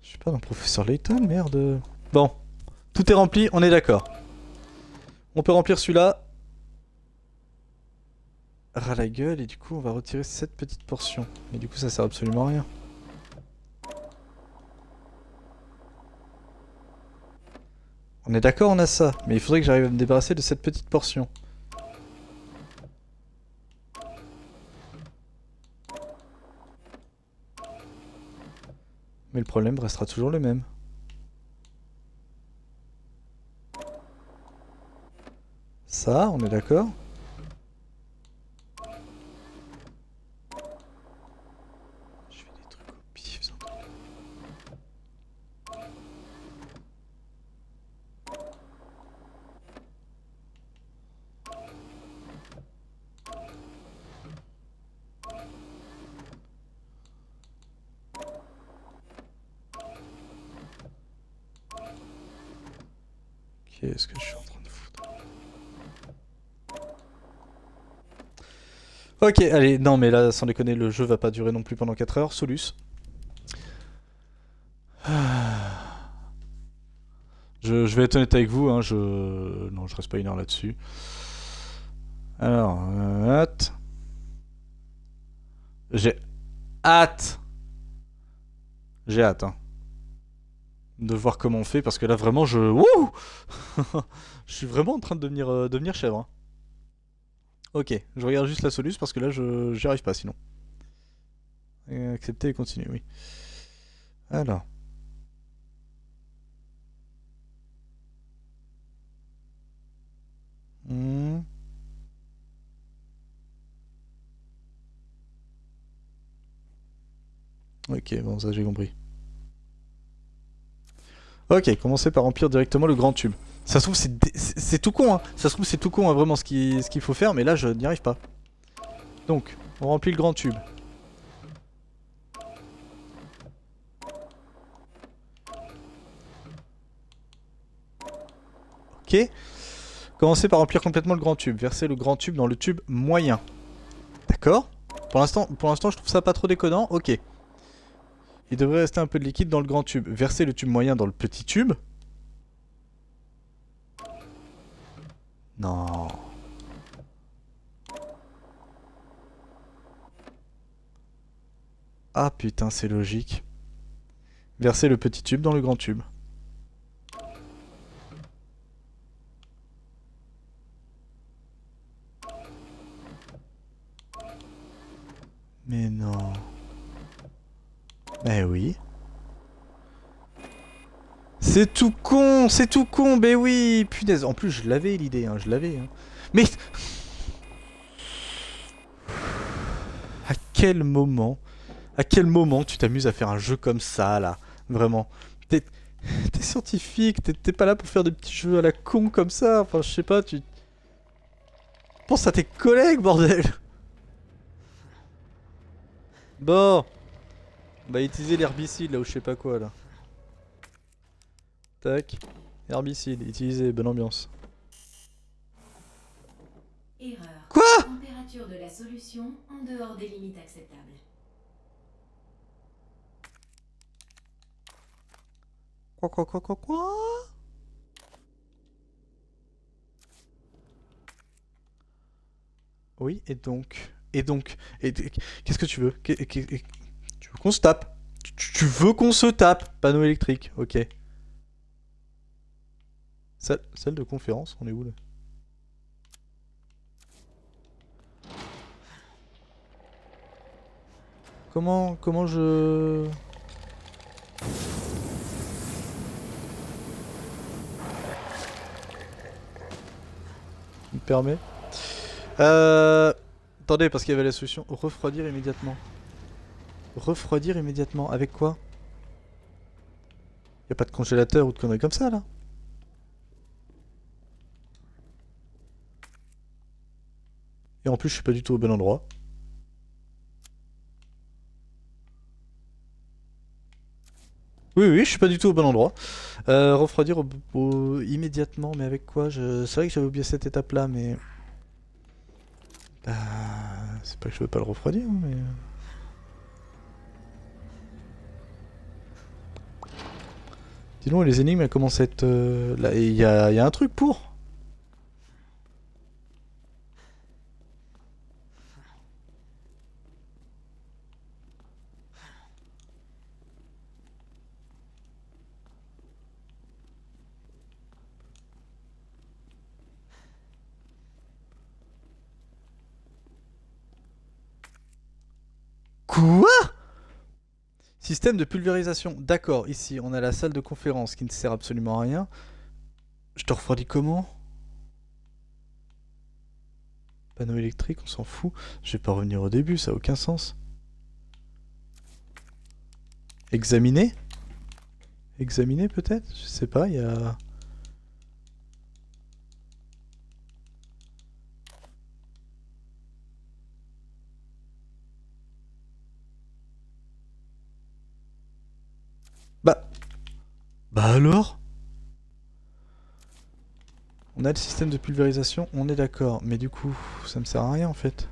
suis pas un professeur Layton, merde. Bon, tout est rempli, on est d'accord. On peut remplir celui-là. Ras la gueule et du coup on va retirer cette petite portion. Mais du coup ça sert absolument à rien. On est d'accord, on a ça, mais il faudrait que j'arrive à me débarrasser de cette petite portion. Mais le problème restera toujours le même. Ça, on est d'accord? Je fais des trucs au pif, sans doute. Qu'est-ce que je suis en train de foutre? Ok, allez, non mais là, sans déconner, le jeu va pas durer non plus pendant 4 heures. Solus. Je vais être honnête avec vous, hein, non, je reste pas une heure là-dessus. Alors, hâte. J'ai hâte. J'ai hâte, hein. De voir comment on fait, parce que là, vraiment, Wouh. Je suis vraiment en train de devenir chèvre. Hein. Ok, je regarde juste la Solus, parce que là, j'y arrive pas, sinon. Et accepter et continuer, oui. Alors. Hmm. Ok, bon, ça j'ai compris. Ok, commencez par remplir directement le grand tube. Ça se trouve, c'est tout con, hein. Ça se trouve, c'est tout con, hein, vraiment, ce qu'il faut faire, mais là, je n'y arrive pas. Donc, on remplit le grand tube. Ok. Commencez par remplir complètement le grand tube. Versez le grand tube dans le tube moyen. D'accord. Pour l'instant, je trouve ça pas trop déconnant. Ok. Il devrait rester un peu de liquide dans le grand tube. Versez le tube moyen dans le petit tube. Non. Ah putain, c'est logique. Verser le petit tube dans le grand tube. Mais non. Eh oui. C'est tout con, c'est tout con, mais oui, punaise. En plus, je l'avais l'idée, hein, je l'avais. Hein. Mais à quel moment tu t'amuses à faire un jeu comme ça, là? Vraiment. T'es scientifique, t'es pas là pour faire des petits jeux à la con comme ça. Enfin, je sais pas, tu... Pense à tes collègues, bordel. Bon. On va utiliser l'herbicide, là, ou je sais pas quoi, là. Tac. Herbicide, utilisé, bonne ambiance. Erreur. Quoi? Température de la solution en dehors des limites acceptables. Quoi? Oui, et donc... Qu'est-ce que tu veux? Tu veux qu'on se tape? Tu veux qu'on se tape? Panneau électrique, ok. Salle de conférence, on est où là? Comment je... me permet. Attendez, parce qu'il y avait la solution. Refroidir immédiatement. Refroidir immédiatement. Avec quoi? Y a pas de congélateur ou de conneries comme ça là? Et en plus, je suis pas du tout au bon endroit. Oui, je suis pas du tout au bon endroit. Refroidir immédiatement, mais avec quoi? C'est vrai que j'avais oublié cette étape là, mais... c'est pas que je veux pas le refroidir, mais... Dis donc, les énigmes elles commencent à être... Là, il y a un truc pour. Quoi? Système de pulvérisation. D'accord, ici, on a la salle de conférence qui ne sert absolument à rien. Je te refroidis comment? Panneau électrique, on s'en fout. Je vais pas revenir au début, ça a aucun sens. Examiner? Examiner peut-être? Je sais pas, il y a... Bah alors? On a le système de pulvérisation, on est d'accord. Mais du coup, ça me sert à rien en fait.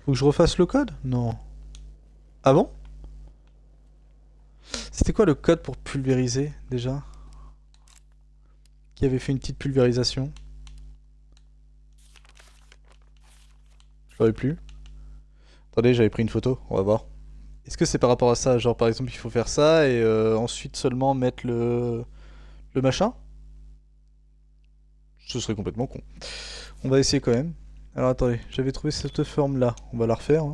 Faut que je refasse le code? Non. Ah bon? C'était quoi le code pour pulvériser déjà? Qui avait fait une petite pulvérisation? Je l'aurais plus. Attendez, j'avais pris une photo, on va voir. Est-ce que c'est par rapport à ça? Genre par exemple il faut faire ça et ensuite seulement mettre le machin? Ce serait complètement con. On va essayer quand même. Alors attendez, j'avais trouvé cette forme là. On va la refaire. Hein.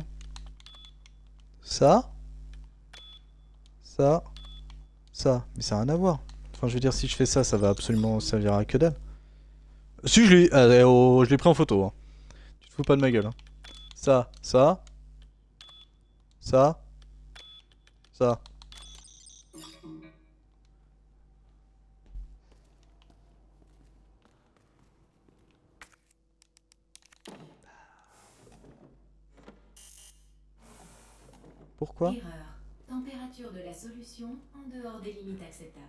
Ça. Ça. Ça. Mais ça n'a rien à voir. Enfin je veux dire si je fais ça, ça va absolument servir à que dalle. Si je l'ai... je l'ai pris en photo. Hein. Tu te fous pas de ma gueule. Hein. Ça. Ça. Ça. Ça. Pourquoi? Erreur. Température de la solution en dehors des limites acceptables.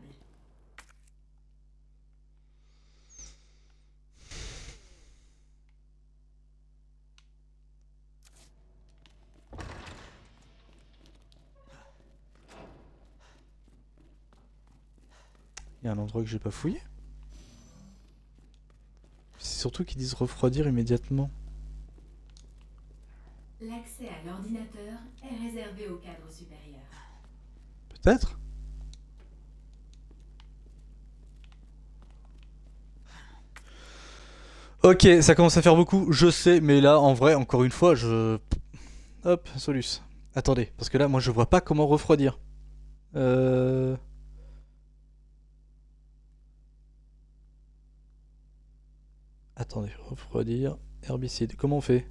Il y a un endroit que j'ai pas fouillé. C'est surtout qu'ils disent refroidir immédiatement. ordinateur est réservé au cadre supérieur. Peut-être. Ok, ça commence à faire beaucoup, je sais, mais là, en vrai, encore une fois, je... Hop, Solus. Attendez, parce que là, moi, je vois pas comment refroidir. Euh... Attendez, refroidir, herbicide. Comment on fait?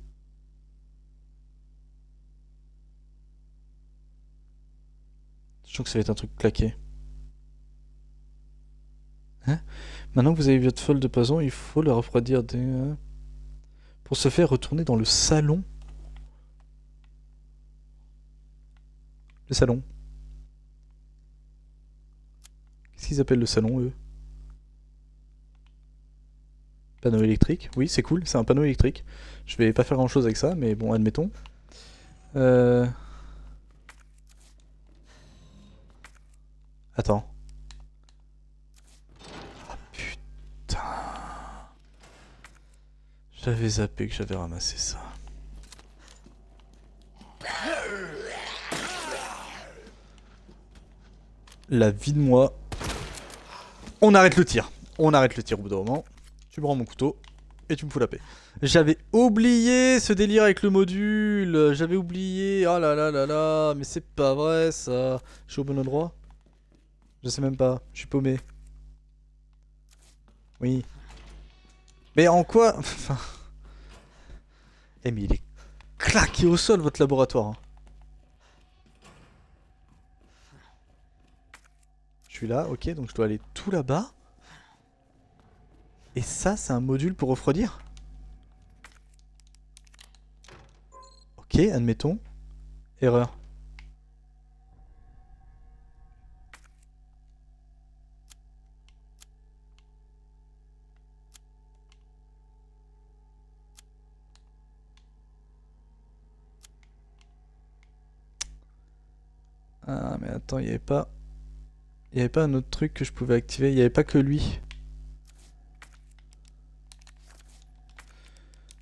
Je sens que ça va être un truc claqué. Hein? Maintenant que vous avez votre folle de poison, il faut le refroidir pour se faire retourner dans le salon. Le salon. Qu'est-ce qu'ils appellent le salon, eux? Panneau électrique. Oui, c'est cool, c'est un panneau électrique. Je vais pas faire grand-chose avec ça, mais bon, admettons. Attends. Ah putain. J'avais zappé que j'avais ramassé ça. La vie de moi. On arrête le tir. On arrête le tir au bout d'un moment. Tu me rends mon couteau et tu me fous la paix. J'avais oublié ce délire avec le module. J'avais oublié. Oh là là là là. Mais c'est pas vrai ça. Je suis au bon endroit? Je sais même pas. Je suis paumé. Oui. Mais en quoi? Enfin. Eh mais il est claqué au sol votre laboratoire. Hein. Je suis là, ok, donc je dois aller tout là-bas. Et ça, c'est un module pour refroidir? Ok, admettons. Erreur. Ah, mais attends, il n'y avait pas... Il n'y avait pas un autre truc que je pouvais activer, il n'y avait pas que lui.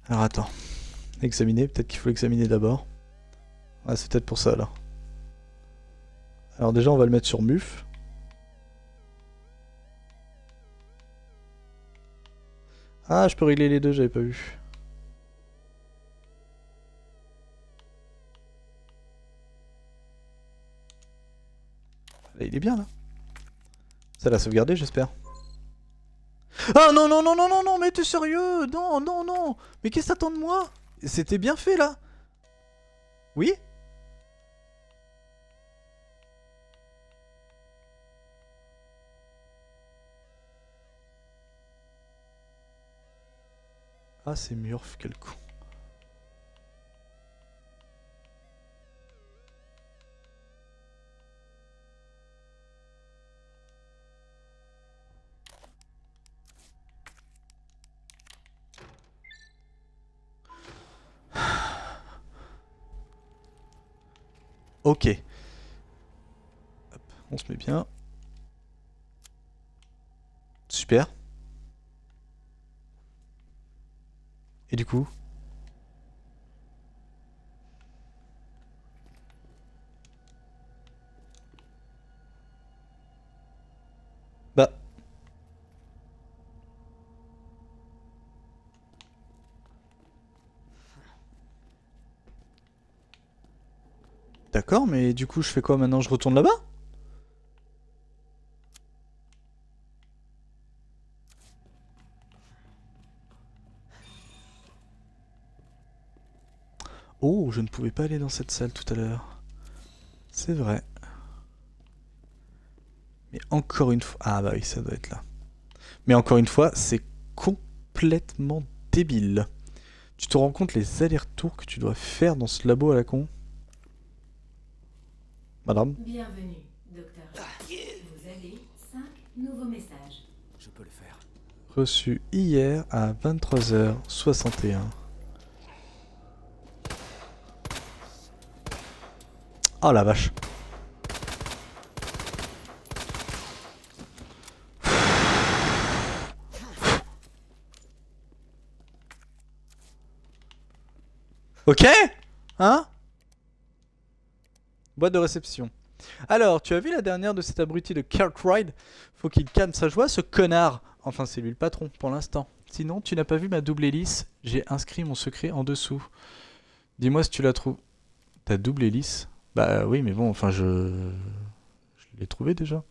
Alors attends. Examiner, peut-être qu'il faut examiner d'abord. Ah, c'est peut-être pour ça là. Alors déjà, on va le mettre sur MUF. Ah, je peux régler les deux, j'avais pas vu. Là, il est bien là. Ça l'a sauvegardé, j'espère. Ah non, non, non, non, non, non, mais t'es sérieux? Non, non, non. Mais qu'est-ce que t'attends de moi? C'était bien fait là. Oui? Ah, c'est Murph, quel con. Ok. Hop, on se met bien. Super. Et du coup? Bah. D'accord, mais du coup, je fais quoi maintenant? Je retourne là-bas? Oh, je ne pouvais pas aller dans cette salle tout à l'heure. C'est vrai. Mais encore une fois... Ah bah oui, ça doit être là. Mais encore une fois, c'est complètement débile. Tu te rends compte les allers-retours que tu dois faire dans ce labo à la con? Madame? Bienvenue, docteur. Vous avez 5 nouveaux messages. Je peux le faire. Reçu hier à 23h61. Oh la vache. Ok? Hein? Boîte de réception. Alors, tu as vu la dernière de cet abruti de Cartwright? Faut qu'il calme sa joie, ce connard. Enfin, c'est lui le patron, pour l'instant. Sinon, tu n'as pas vu ma double hélice? J'ai inscrit mon secret en dessous. Dis-moi si tu la trouves. Ta double hélice? Bah oui, mais bon, enfin, je l'ai trouvé déjà.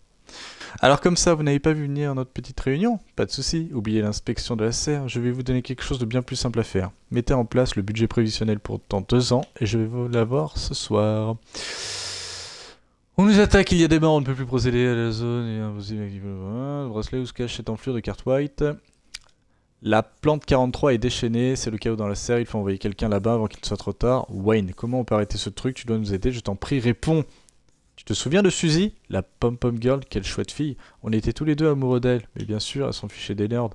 Alors comme ça, vous n'avez pas vu venir notre petite réunion? Pas de souci, oubliez l'inspection de la serre, je vais vous donner quelque chose de bien plus simple à faire. Mettez en place le budget prévisionnel pour dans 2 ans et je vais vous l'avoir ce soir. On nous attaque, il y a des morts, on ne peut plus procéder à la zone et impossible d'activer le bracelet où se cache cette enflure de Cartwright. La plante 43 est déchaînée, c'est le chaos dans la serre, il faut envoyer quelqu'un là-bas avant qu'il ne soit trop tard. Wayne, comment on peut arrêter ce truc? Tu dois nous aider, je t'en prie, réponds. Tu te souviens de Suzy? La pom-pom girl, quelle chouette fille. On était tous les deux amoureux d'elle, mais bien sûr, elle s'en fichait des nerds.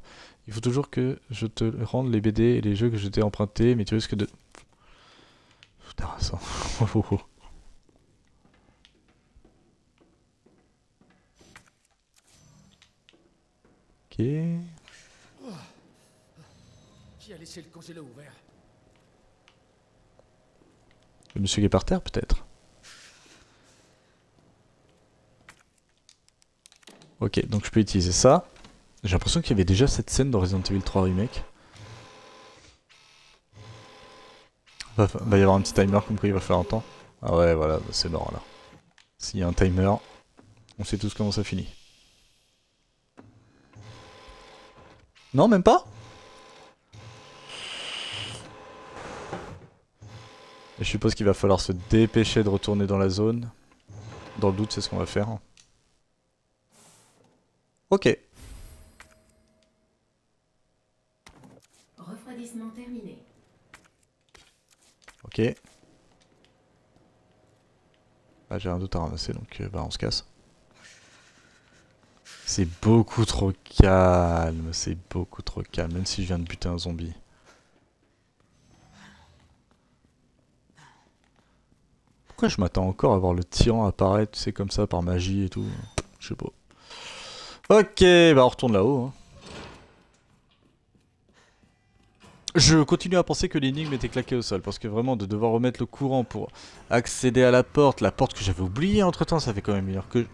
Il faut toujours que je te rende les BD et les jeux que je t'ai empruntés, mais tu risques de... Putain, ça... Ok... Qui a laissé le congélo ouvert? Le monsieur qui est par terre, peut-être? Ok, donc je peux utiliser ça. J'ai l'impression qu'il y avait déjà cette scène dans Resident Evil 3 Remake. Va y avoir un petit timer comme quoi il va falloir un temps. Ah ouais, voilà, bah c'est mort là. S'il y a un timer, on sait tous comment ça finit. Non, même pas? Et je suppose qu'il va falloir se dépêcher de retourner dans la zone. Dans le doute, c'est ce qu'on va faire. Ok. Refroidissement terminé. Ok. Ah, j'ai un doute à ramasser, donc bah on se casse. C'est beaucoup trop calme, c'est beaucoup trop calme, même si je viens de buter un zombie. Pourquoi je m'attends encore à voir le tyran apparaître, tu sais, comme ça, par magie et tout? Je sais pas. Ok, bah on retourne là-haut. Hein. Je continue à penser que l'énigme était claquée au sol, parce que vraiment, de devoir remettre le courant pour accéder à la porte que j'avais oubliée entre-temps, ça fait quand même 1 heure que...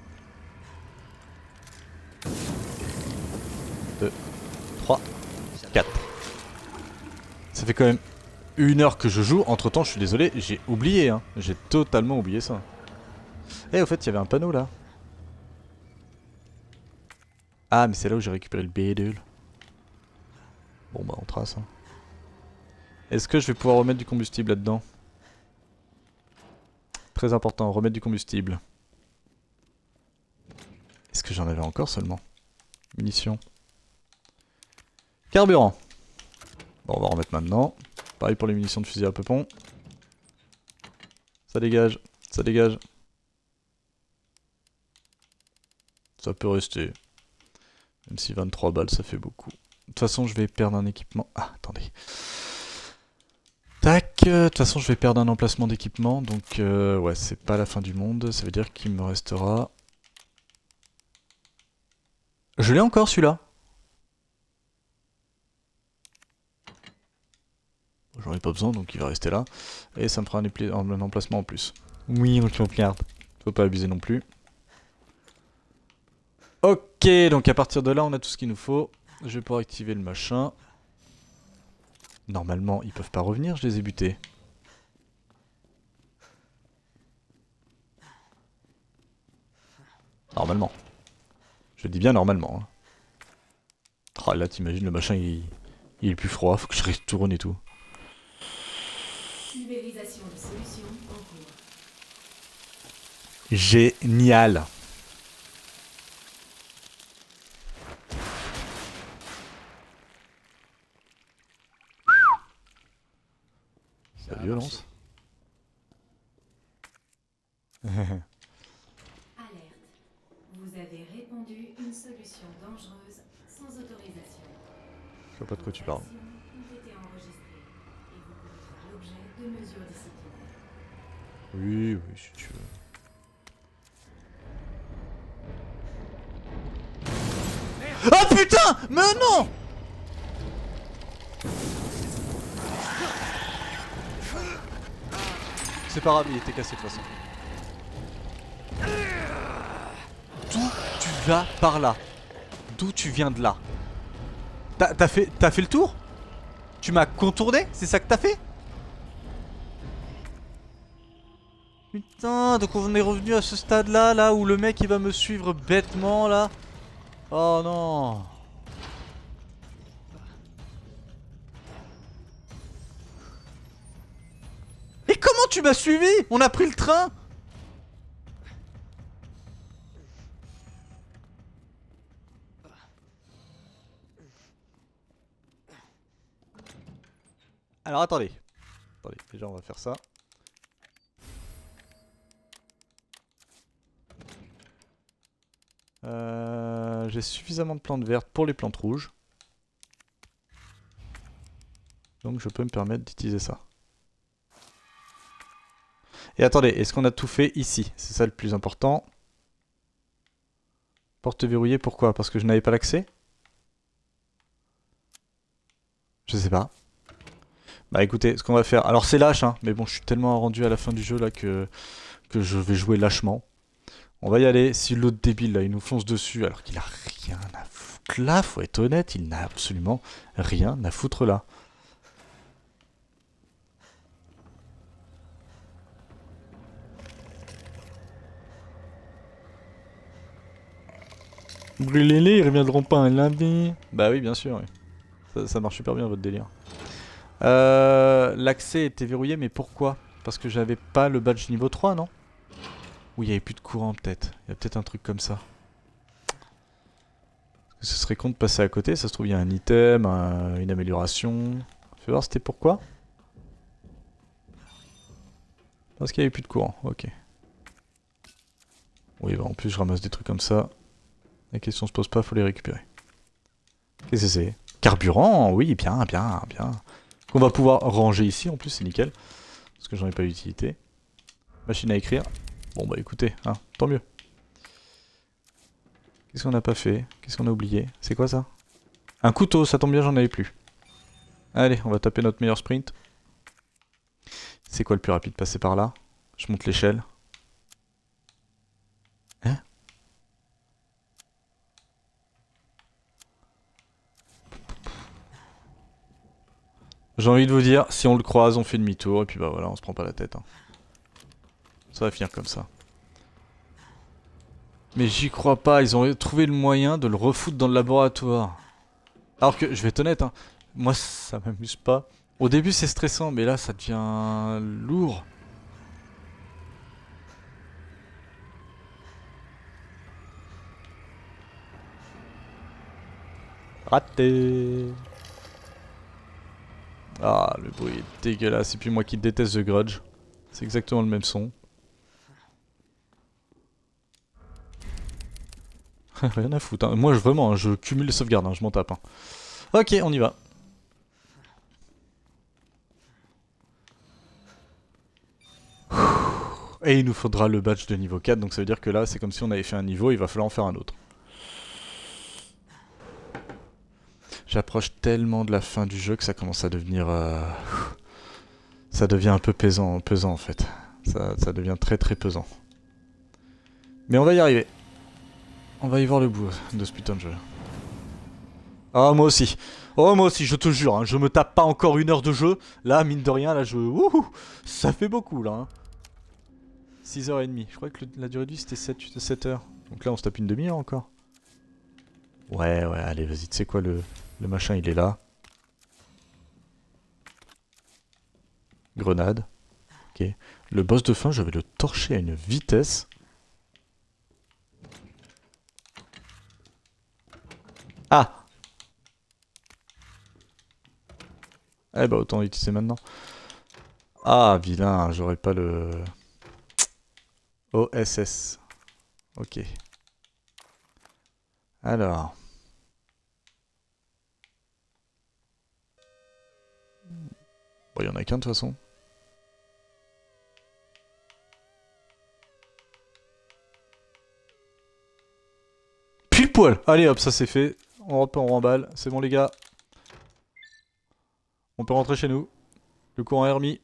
2, 3, 4. Ça fait quand même 1 heure que je joue, entre-temps, je suis désolé, j'ai oublié, hein. J'ai totalement oublié ça. Eh, au fait, il y avait un panneau là. Ah, mais c'est là où j'ai récupéré le bédule. Bon bah, on trace, hein. Est-ce que je vais pouvoir remettre du combustible là-dedans? Très important, remettre du combustible. Est-ce que j'en avais encore seulement? Munitions. Carburant. Bon, on va remettre maintenant. Pareil pour les munitions de fusil à peupon. Ça dégage, ça dégage. Ça peut rester. Même si 23 balles, ça fait beaucoup. De toute façon, je vais perdre un équipement. Ah, attendez. Tac, de toute façon je vais perdre un emplacement d'équipement, donc ouais, c'est pas la fin du monde, ça veut dire qu'il me restera... Je l'ai encore celui-là. J'en ai pas besoin, donc il va rester là. Et ça me fera un emplacement en plus. Oui, donc on regarde. Faut pas abuser non plus. Ok, donc à partir de là, on a tout ce qu'il nous faut. Je vais pouvoir activer le machin. Normalement, ils peuvent pas revenir, je les ai butés. Normalement. Je dis bien normalement. Hein. Oh là, t'imagines, le machin, il est plus froid, faut que je retourne et tout. Pulvérisation de solution en cours. Génial. C'est la violence. Alerte. Vous avez répandu une solution dangereuse sans autorisation. Je vois pas de quoi tu parles. Vos actions ont été enregistrées et vous pouvez faire l'objet de mesures disciplinaires. Oui, oui, si tu veux. Ah putain! Mais non! C'est pas grave, il était cassé de toute façon. D'où tu vas par là? D'où tu viens de là? T'as fait le tour? Tu m'as contourné? C'est ça que t'as fait? Putain, donc on est revenu à ce stade-là, là, où le mec il va me suivre bêtement, là. Oh non. Et comment tu m'as suivi? On a pris le train. Alors attendez. Attendez, déjà on va faire ça. J'ai suffisamment de plantes vertes pour les plantes rouges. Donc je peux me permettre d'utiliser ça. Et attendez, est-ce qu'on a tout fait ici? C'est ça le plus important. Porte verrouillée, pourquoi? Parce que je n'avais pas l'accès? Je sais pas. Bah écoutez, ce qu'on va faire... Alors c'est lâche, hein, mais bon, je suis tellement rendu à la fin du jeu là que je vais jouer lâchement. On va y aller. Si l'autre débile là, il nous fonce dessus alors qu'il a rien à foutre là, faut être honnête, il n'a absolument rien à foutre là. Brûlez-les, ils reviendront pas un lundi. Bah oui, bien sûr. Oui. Ça marche super bien votre délire. L'accès était verrouillé, mais pourquoi? Parce que j'avais pas le badge niveau 3, non? Ou il y avait plus de courant peut-être. Il y a peut-être un truc comme ça. Ce serait con de passer à côté, ça se trouve il y a un item, une amélioration. Fais voir c'était pourquoi? Parce qu'il y avait plus de courant, ok. Oui bah en plus je ramasse des trucs comme ça. La question se pose pas, faut les récupérer. Qu'est-ce que c'est? Carburant, oui, bien, bien, bien. Qu'on va pouvoir ranger ici, en plus, c'est nickel. Parce que j'en ai pas d'utilité. Machine à écrire. Bon bah écoutez, hein, tant mieux. Qu'est-ce qu'on n'a pas fait? Qu'est-ce qu'on a oublié? C'est quoi ça? Un couteau, ça tombe bien, j'en avais plus. Allez, on va taper notre meilleur sprint. C'est quoi le plus rapide? Passer par là? Je monte l'échelle. Hein? J'ai envie de vous dire, si on le croise, on fait demi-tour, et puis bah voilà, on se prend pas la tête. Hein. Ça va finir comme ça. Mais j'y crois pas, ils ont trouvé le moyen de le refoutre dans le laboratoire. Alors que, je vais être honnête, hein, moi ça m'amuse pas. Au début c'est stressant, mais là ça devient lourd. Raté. Ah, le bruit est dégueulasse. Et puis moi qui déteste The Grudge. C'est exactement le même son. Rien à foutre. Hein. Moi, vraiment, je cumule les sauvegardes. Hein, je m'en tape. Hein. Ok, on y va. Et il nous faudra le badge de niveau 4. Donc ça veut dire que là, c'est comme si on avait fait un niveau. Il va falloir en faire un autre. J'approche tellement de la fin du jeu que ça commence à devenir... Ça devient un peu pesant en fait. Ça devient très très pesant. Mais on va y arriver. On va y voir le bout de ce putain de jeu. Ah moi aussi. Oh moi aussi, je te jure, hein, je me tape pas encore 1 heure de jeu. Là, mine de rien, là je... Wouhou, ça fait beaucoup là. Hein. 6h30. Je crois que la durée de vie c'était 7 heures. Donc là on se tape une demi-heure encore. Ouais, allez, vas-y, tu sais quoi, le machin il est là. Grenade. Ok. Le boss de fin, je vais le torcher à une vitesse. Ah! Eh bah autant l'utiliser maintenant. Ah, vilain, j'aurais pas le... OSS. Ok. Alors... Bon, y'en a qu'un de toute façon. Pile poil! Allez hop, ça c'est fait. On remballe. C'est bon les gars. On peut rentrer chez nous. Le courant est remis.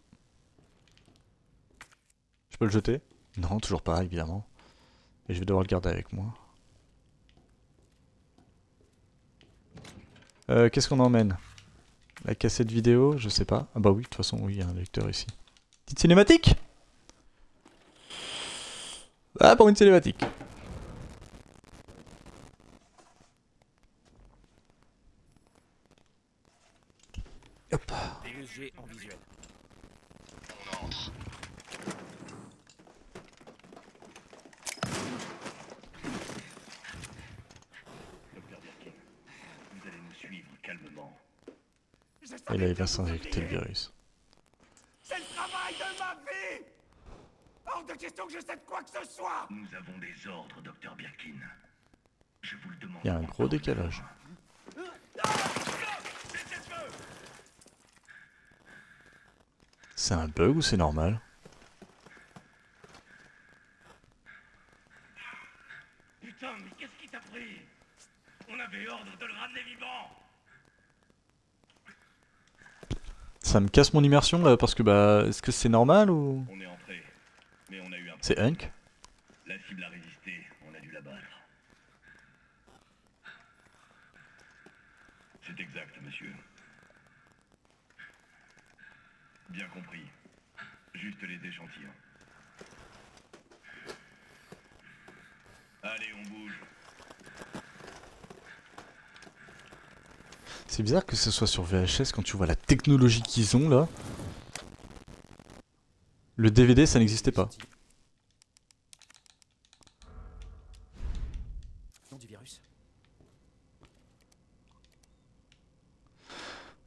Je peux le jeter? Non, toujours pas, évidemment. Et je vais devoir le garder avec moi. Qu'est-ce qu'on emmène? La cassette vidéo, je sais pas. Ah bah oui, de toute façon, oui, il y a un lecteur ici. Petite cinématique? Ah, pour une cinématique. Hop. DSG en visuel. Docteur Birkin, vous allez nous suivre calmement. Et là, il va s'injecter le virus. C'est le travail de ma vie. Hors de question que je cède quoi que ce soit. Nous avons des ordres, Docteur Birkin. Je vous le demande. Il y a un gros décalage. C'est un bug ou c'est normal? Putain, mais qu'est-ce qui t'a pris? On avait ordre de le ramener vivant. Ça me casse mon immersion là parce que bah est-ce que c'est normal ou... On est entré, mais on a eu un C'est problème. Hunk? La cible a résisté, on a dû l'abattre. C'est exact, monsieur. Bien compris. Juste les échantillons. Allez, on bouge. C'est bizarre que ce soit sur VHS quand tu vois la technologie qu'ils ont là. Le DVD ça n'existait pas. Nom du virus.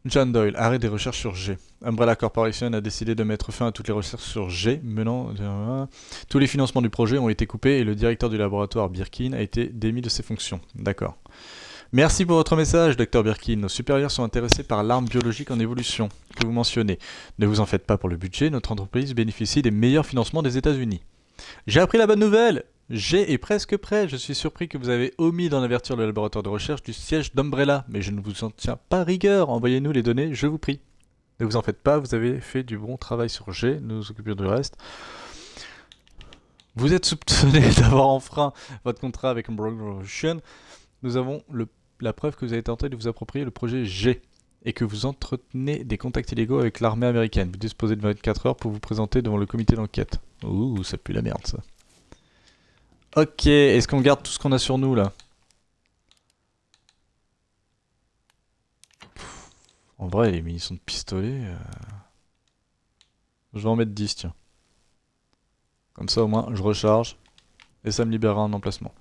John Doyle, arrêt des recherches sur G. Umbrella Corporation a décidé de mettre fin à toutes les recherches sur G, menant... Tous les financements du projet ont été coupés et le directeur du laboratoire Birkin a été démis de ses fonctions. D'accord. Merci pour votre message, Dr Birkin. Nos supérieurs sont intéressés par l'arme biologique en évolution que vous mentionnez. Ne vous en faites pas pour le budget, notre entreprise bénéficie des meilleurs financements des États-Unis. J'ai appris la bonne nouvelle! G est presque prêt, je suis surpris que vous avez omis d'en avertir le laboratoire de recherche du siège d'Umbrella, mais je ne vous en tiens pas rigueur, envoyez-nous les données, je vous prie. Ne vous en faites pas, vous avez fait du bon travail sur G, nous nous occupons du reste. Vous êtes soupçonné d'avoir enfreint votre contrat avec Umbrella Corporation. Nous avons la preuve que vous avez tenté de vous approprier le projet G, et que vous entretenez des contacts illégaux avec l'armée américaine. Vous disposez de 24 heures pour vous présenter devant le comité d'enquête. Ouh, ça pue la merde ça. Ok, est-ce qu'on garde tout ce qu'on a sur nous là? En vrai, les munitions de pistolet... Je vais en mettre 10, tiens. Comme ça au moins, je recharge. Et ça me libérera un emplacement.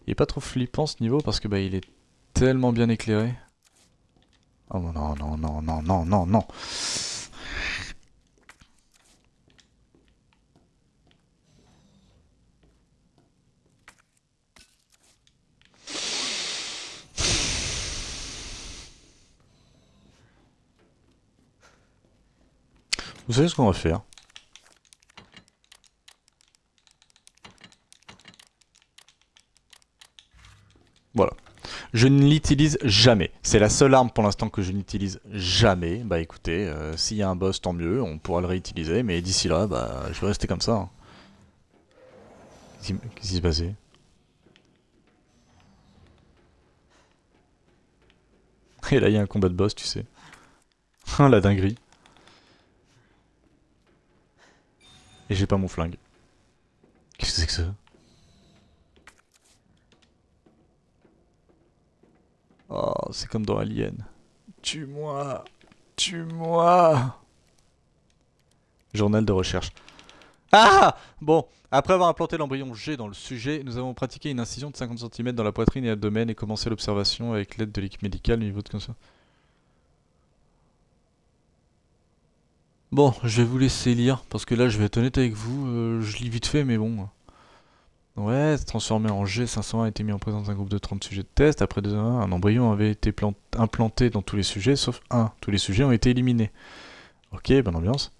Il est pas trop flippant ce niveau parce que bah il est tellement bien éclairé. Oh non, non, non, non, non, non, non. Vous savez ce qu'on va faire? Voilà. Je ne l'utilise jamais. C'est la seule arme pour l'instant que je n'utilise jamais. Bah écoutez, s'il y a un boss, tant mieux, on pourra le réutiliser. Mais d'ici là, bah je vais rester comme ça. Hein. Qu'est-ce qui s'est passé? Et là, il y a un combat de boss, tu sais. Ah, la dinguerie. Et j'ai pas mon flingue. Qu'est-ce que c'est que ça? Oh, c'est comme dans Alien. Tue-moi. Tue-moi. Journal de recherche. Ah! Bon, après avoir implanté l'embryon G dans le sujet, nous avons pratiqué une incision de 50 cm dans la poitrine et l'abdomen et commencé l'observation avec l'aide de l'équipe médicale au niveau de conscience. Bon, je vais vous laisser lire, parce que là, je vais être honnête avec vous, je lis vite fait, mais bon. Ouais, transformé en G501 a été mis en présence d'un groupe de 30 sujets de test. Après 2 ans, un embryon avait été implanté dans tous les sujets, sauf un. Tous les sujets ont été éliminés. Ok, bonne ambiance.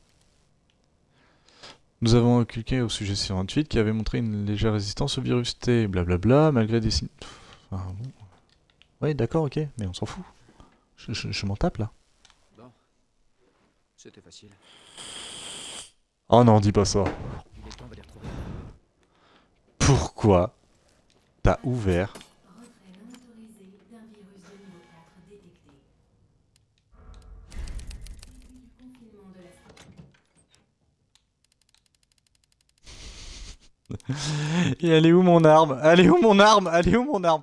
Nous avons inculqué au sujet 628 qui avait montré une légère résistance au virus T, blablabla, malgré des signes... Enfin, bon. Ouais, d'accord, ok, mais on s'en fout. Je m'en tape, là. Bon. C'était facile. Oh non, dis pas ça. Il est temps de les retrouver. Pourquoi t'as ouvert? Retrait non autorisé d'un virus de niveau 4 détecté. Début du confinement de la structure. Et elle est où mon arme? Elle est où mon arme? Elle est où mon arme?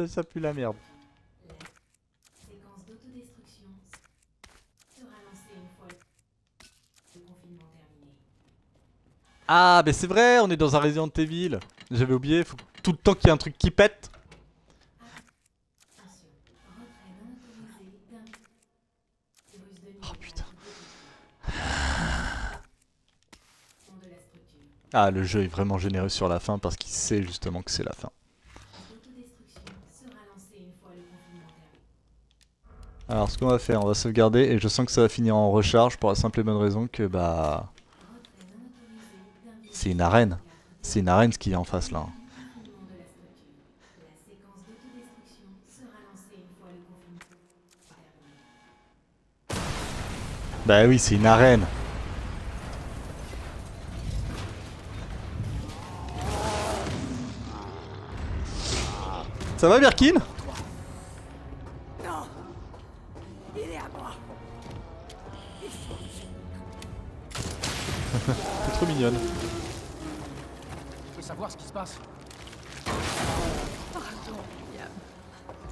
Ça pue la merde. Séquence d'autodestruction sera lancée une fois le confinement terminé. Ah, mais c'est vrai, on est dans un Resident Evil. J'avais oublié, faut tout le temps qu'il y ait un truc qui pète. Attention, retrait non autorisé d'un virus de niveau Oh, 4 putain. détecté. De la structure. Ah, le jeu est vraiment généreux sur la fin parce qu'il sait justement que c'est la fin. D'autodestruction sera lancée une fois le confinement terminé. Alors, ce qu'on va faire, on va sauvegarder et je sens que ça va finir en recharge pour la simple et bonne raison que bah. Retrait non autorisé d'un virus C'est une arène. C'est une arène ce qu'il y a en face là. confinement de la structure. La séquence d'autodestruction sera lancée une fois le confinement terminé. Bah oui, c'est une arène. Ça va Birkin? Non. Il est à moi. T'es trop mignonne. Je peux savoir ce qui se passe. Pardon, William.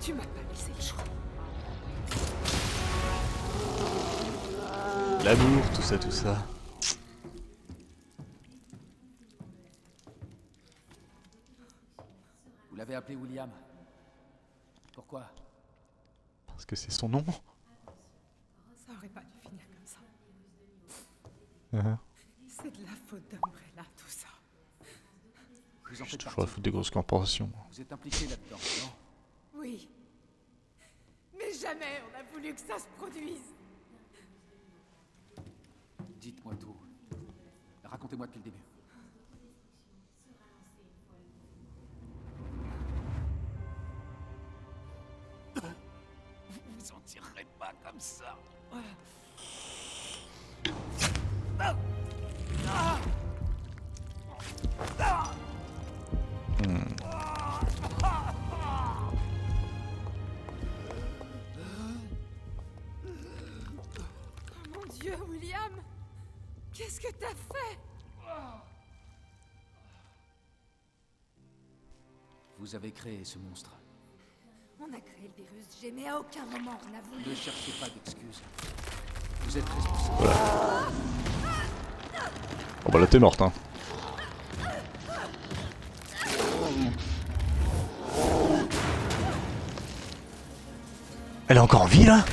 Tu m'as pas laissé le choix. L'amour, tout ça, tout ça. Vous l'avez appelé William. Pourquoi? Parce que c'est son nom. Ça aurait pas dû finir comme ça. Uh-huh. C'est de la faute d'Umbrella, tout ça. Vous en J'ai faites toujours la partie. faute des grosses corporations. Vous êtes impliqué là-dedans, non? Oui. Mais jamais on a voulu que ça se produise. Dites-moi tout. Racontez-moi depuis le début. Vous en tirerez pas comme ça. Oh mon Dieu, William. Qu'est-ce que t'as fait? Vous avez créé ce monstre. On a créé le virus, mais à aucun moment on a voulu. Ne cherchez pas d'excuses. Vous êtes responsable. Oh bah là t'es morte hein. Elle est encore en vie là?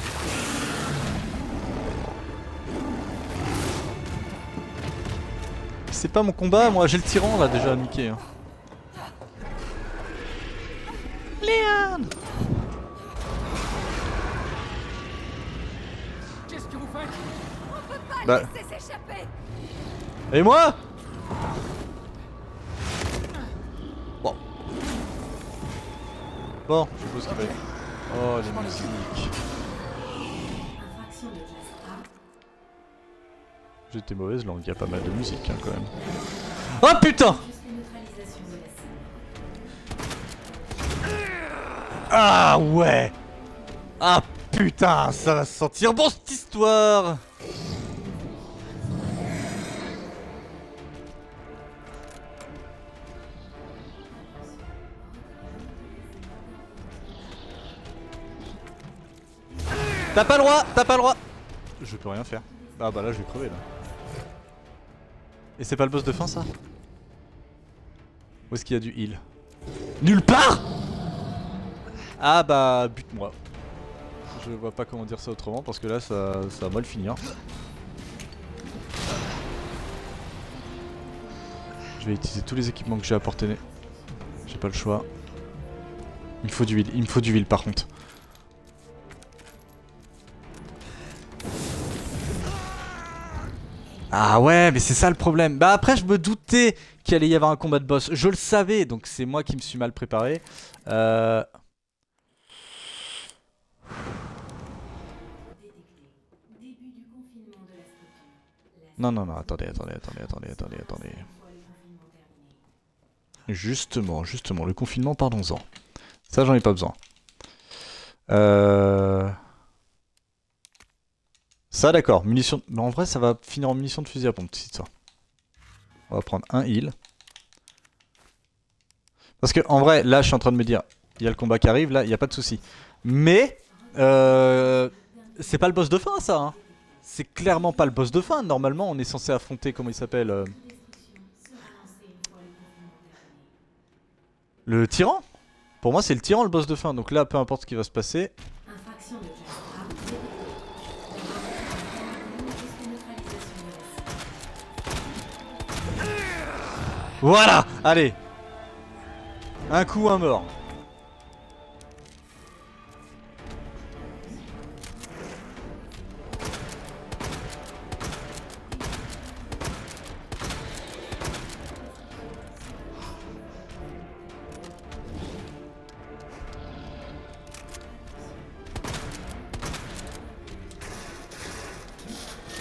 C'est pas mon combat, moi j'ai le tyran là déjà niqué. Hein. Léon! Qu'est-ce que vous faites? Bah. Laissez s'échapper. Et moi? Bon. Bon, je suppose qu'il fallait. Oh les musiques. Infraction de classe A. J'étais mauvaise langue, il y a pas mal de musique hein, quand même. Oh putain! Jusqu'à neutralisation de la cible. Ah ouais! Ah putain, ça va se sentir bon cette histoire! T'as pas le droit, t'as pas le droit! Je peux rien faire. Ah bah là je vais crever là. Et c'est pas le boss de fin ça? Où est-ce qu'il y a du heal? Nulle part! Ah bah bute-moi. Je vois pas comment dire ça autrement parce que là ça va mal finir. Je vais utiliser tous les équipements que j'ai à portée. J'ai pas le choix. Il me faut du heal, il me faut du heal par contre. Ah ouais, mais c'est ça le problème. Bah après, je me doutais qu'il allait y avoir un combat de boss. Je le savais, donc c'est moi qui me suis mal préparé. Détecté. Début du confinement de la structure. La Non, non, non, attendez. une fois le confinement terminé. Justement, le confinement, parlons-en. Ça, j'en ai pas besoin. Ça, d'accord. Munitions... Mais en vrai, ça va finir en munitions de fusil à pompe, ça. On va prendre un heal. Parce que, en vrai, là, je suis en train de me dire, il y a le combat qui arrive, là, il n'y a pas de souci. Mais, c'est pas le boss de fin, ça. Hein. C'est clairement pas le boss de fin. Normalement, on est censé affronter, comment il s'appelle le tyran. Pour moi, c'est le tyran, le boss de fin. Donc là, peu importe ce qui va se passer. Infraction de geste grave. Voilà. Allez. Un coup, un mort.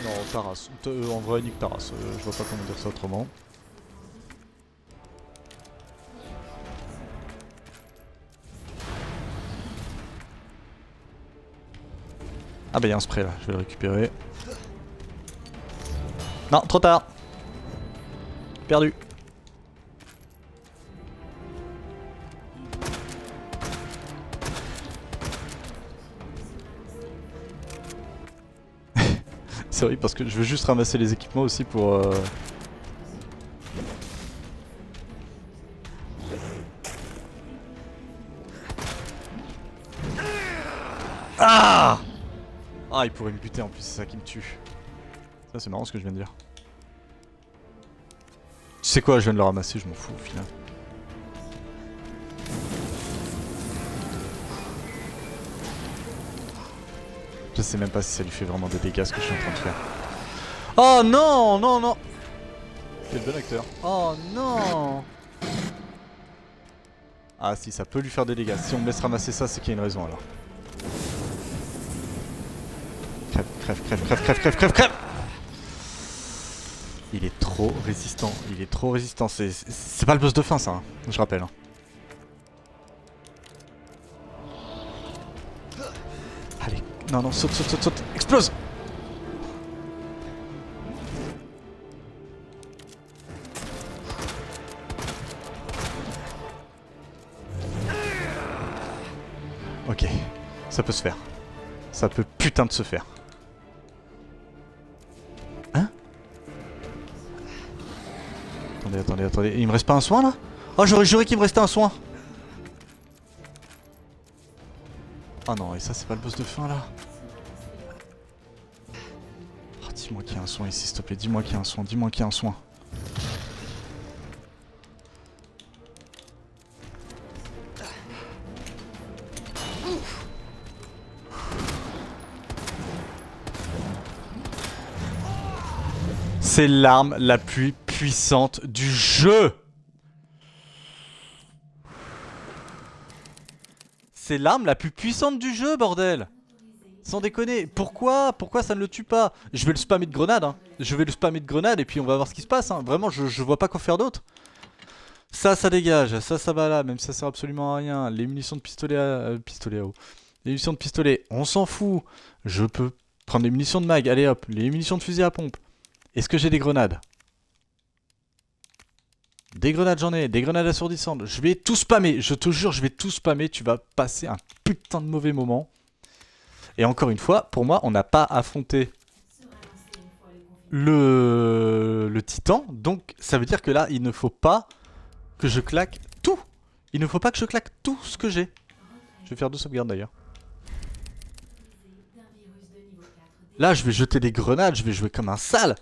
Non, Taras. En vrai, nique Taras. Je vois pas comment dire ça autrement. Ah bah y'a un spray là, je vais le récupérer. Non, trop tard. Perdu. C'est vrai parce que je veux juste ramasser les équipements aussi pour... Ah! Ah, il pourrait me buter en plus, c'est ça qui me tue. Ça, c'est marrant ce que je viens de dire. Tu sais quoi, je viens de le ramasser, je m'en fous au final. Je sais même pas si ça lui fait vraiment des dégâts ce que je suis en train de faire. Oh non, non, non! Quel bon acteur. Oh non! Ah si, ça peut lui faire des dégâts. Si on me laisse ramasser ça, c'est qu'il y a une raison alors. Crève, crève, crève, crève, crève, crève, crève, crève! Il est trop résistant, il est trop résistant. C'est pas le boss de fin ça, hein, je rappelle. Hein. Allez, non, non, saute, saute, saute, saute, explose! Ok, ça peut se faire. Ça peut putain de se faire. Hein? Attendez, attendez, attendez. Il me reste pas un soin là? Oh, j'aurais juré qu'il me restait un soin. Ah non, et ça c'est pas le boss de fin là. Oh, dis-moi qu'il y a un soin ici s'il te plaît. Dis-moi qu'il y a un soin, dis-moi qu'il y a un soin. C'est l'arme la plus puissante du jeu. C'est l'arme la plus puissante du jeu, bordel. Sans déconner. Pourquoi ça ne le tue pas? Je vais le spammer de grenades. Hein. Je vais le spammer de grenades et puis on va voir ce qui se passe. Hein. Vraiment, je vois pas quoi faire d'autre. Ça dégage. Ça va là. Même si ça sert absolument à rien. Les munitions de pistolet à eau. Les munitions de pistolet, on s'en fout. Je peux prendre les munitions de mag. Allez hop. Les munitions de fusil à pompe. Est-ce que j'ai des grenades? Des grenades j'en ai, des grenades assourdissantes. Je vais tout spammer, je te jure, je vais tout spammer. Tu vas passer un putain de mauvais moment. Et encore une fois, pour moi, on n'a pas affronté le titan. Donc ça veut dire que là, il ne faut pas que je claque tout. Il ne faut pas que je claque tout ce que j'ai. Je vais faire 2 sauvegardes d'ailleurs. Là, je vais jeter des grenades, je vais jouer comme un sale.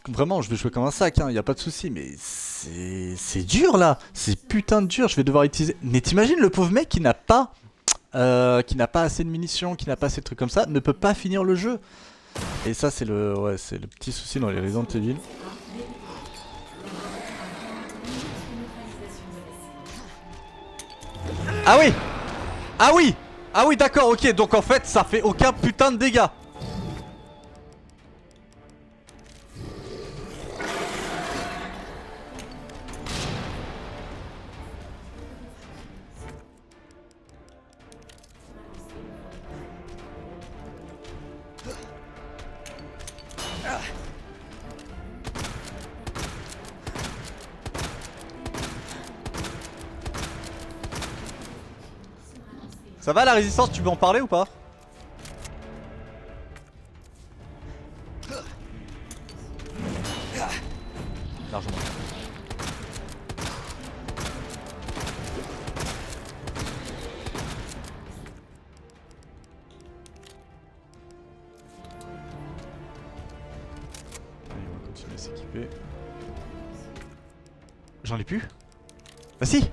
Vraiment, je vais jouer comme un sac, hein, y a pas de souci. Mais c'est dur là, c'est putain de dur. Je vais devoir utiliser. Mais t'imagines le pauvre mec qui n'a pas assez de munitions, qui n'a pas assez de trucs comme ça, ne peut pas finir le jeu. Et ça, c'est le petit souci dans les Resident Evil. Ah oui, ah oui, ah oui, d'accord, ok. Donc en fait, ça fait aucun putain de dégâts. Ça va la résistance, tu veux en parler ou pas? Largement. Allez, on va continuer à s'équiper. J'en ai plus? Bah si!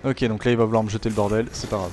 Ok, donc là il va vouloir me jeter le bordel, c'est pas grave.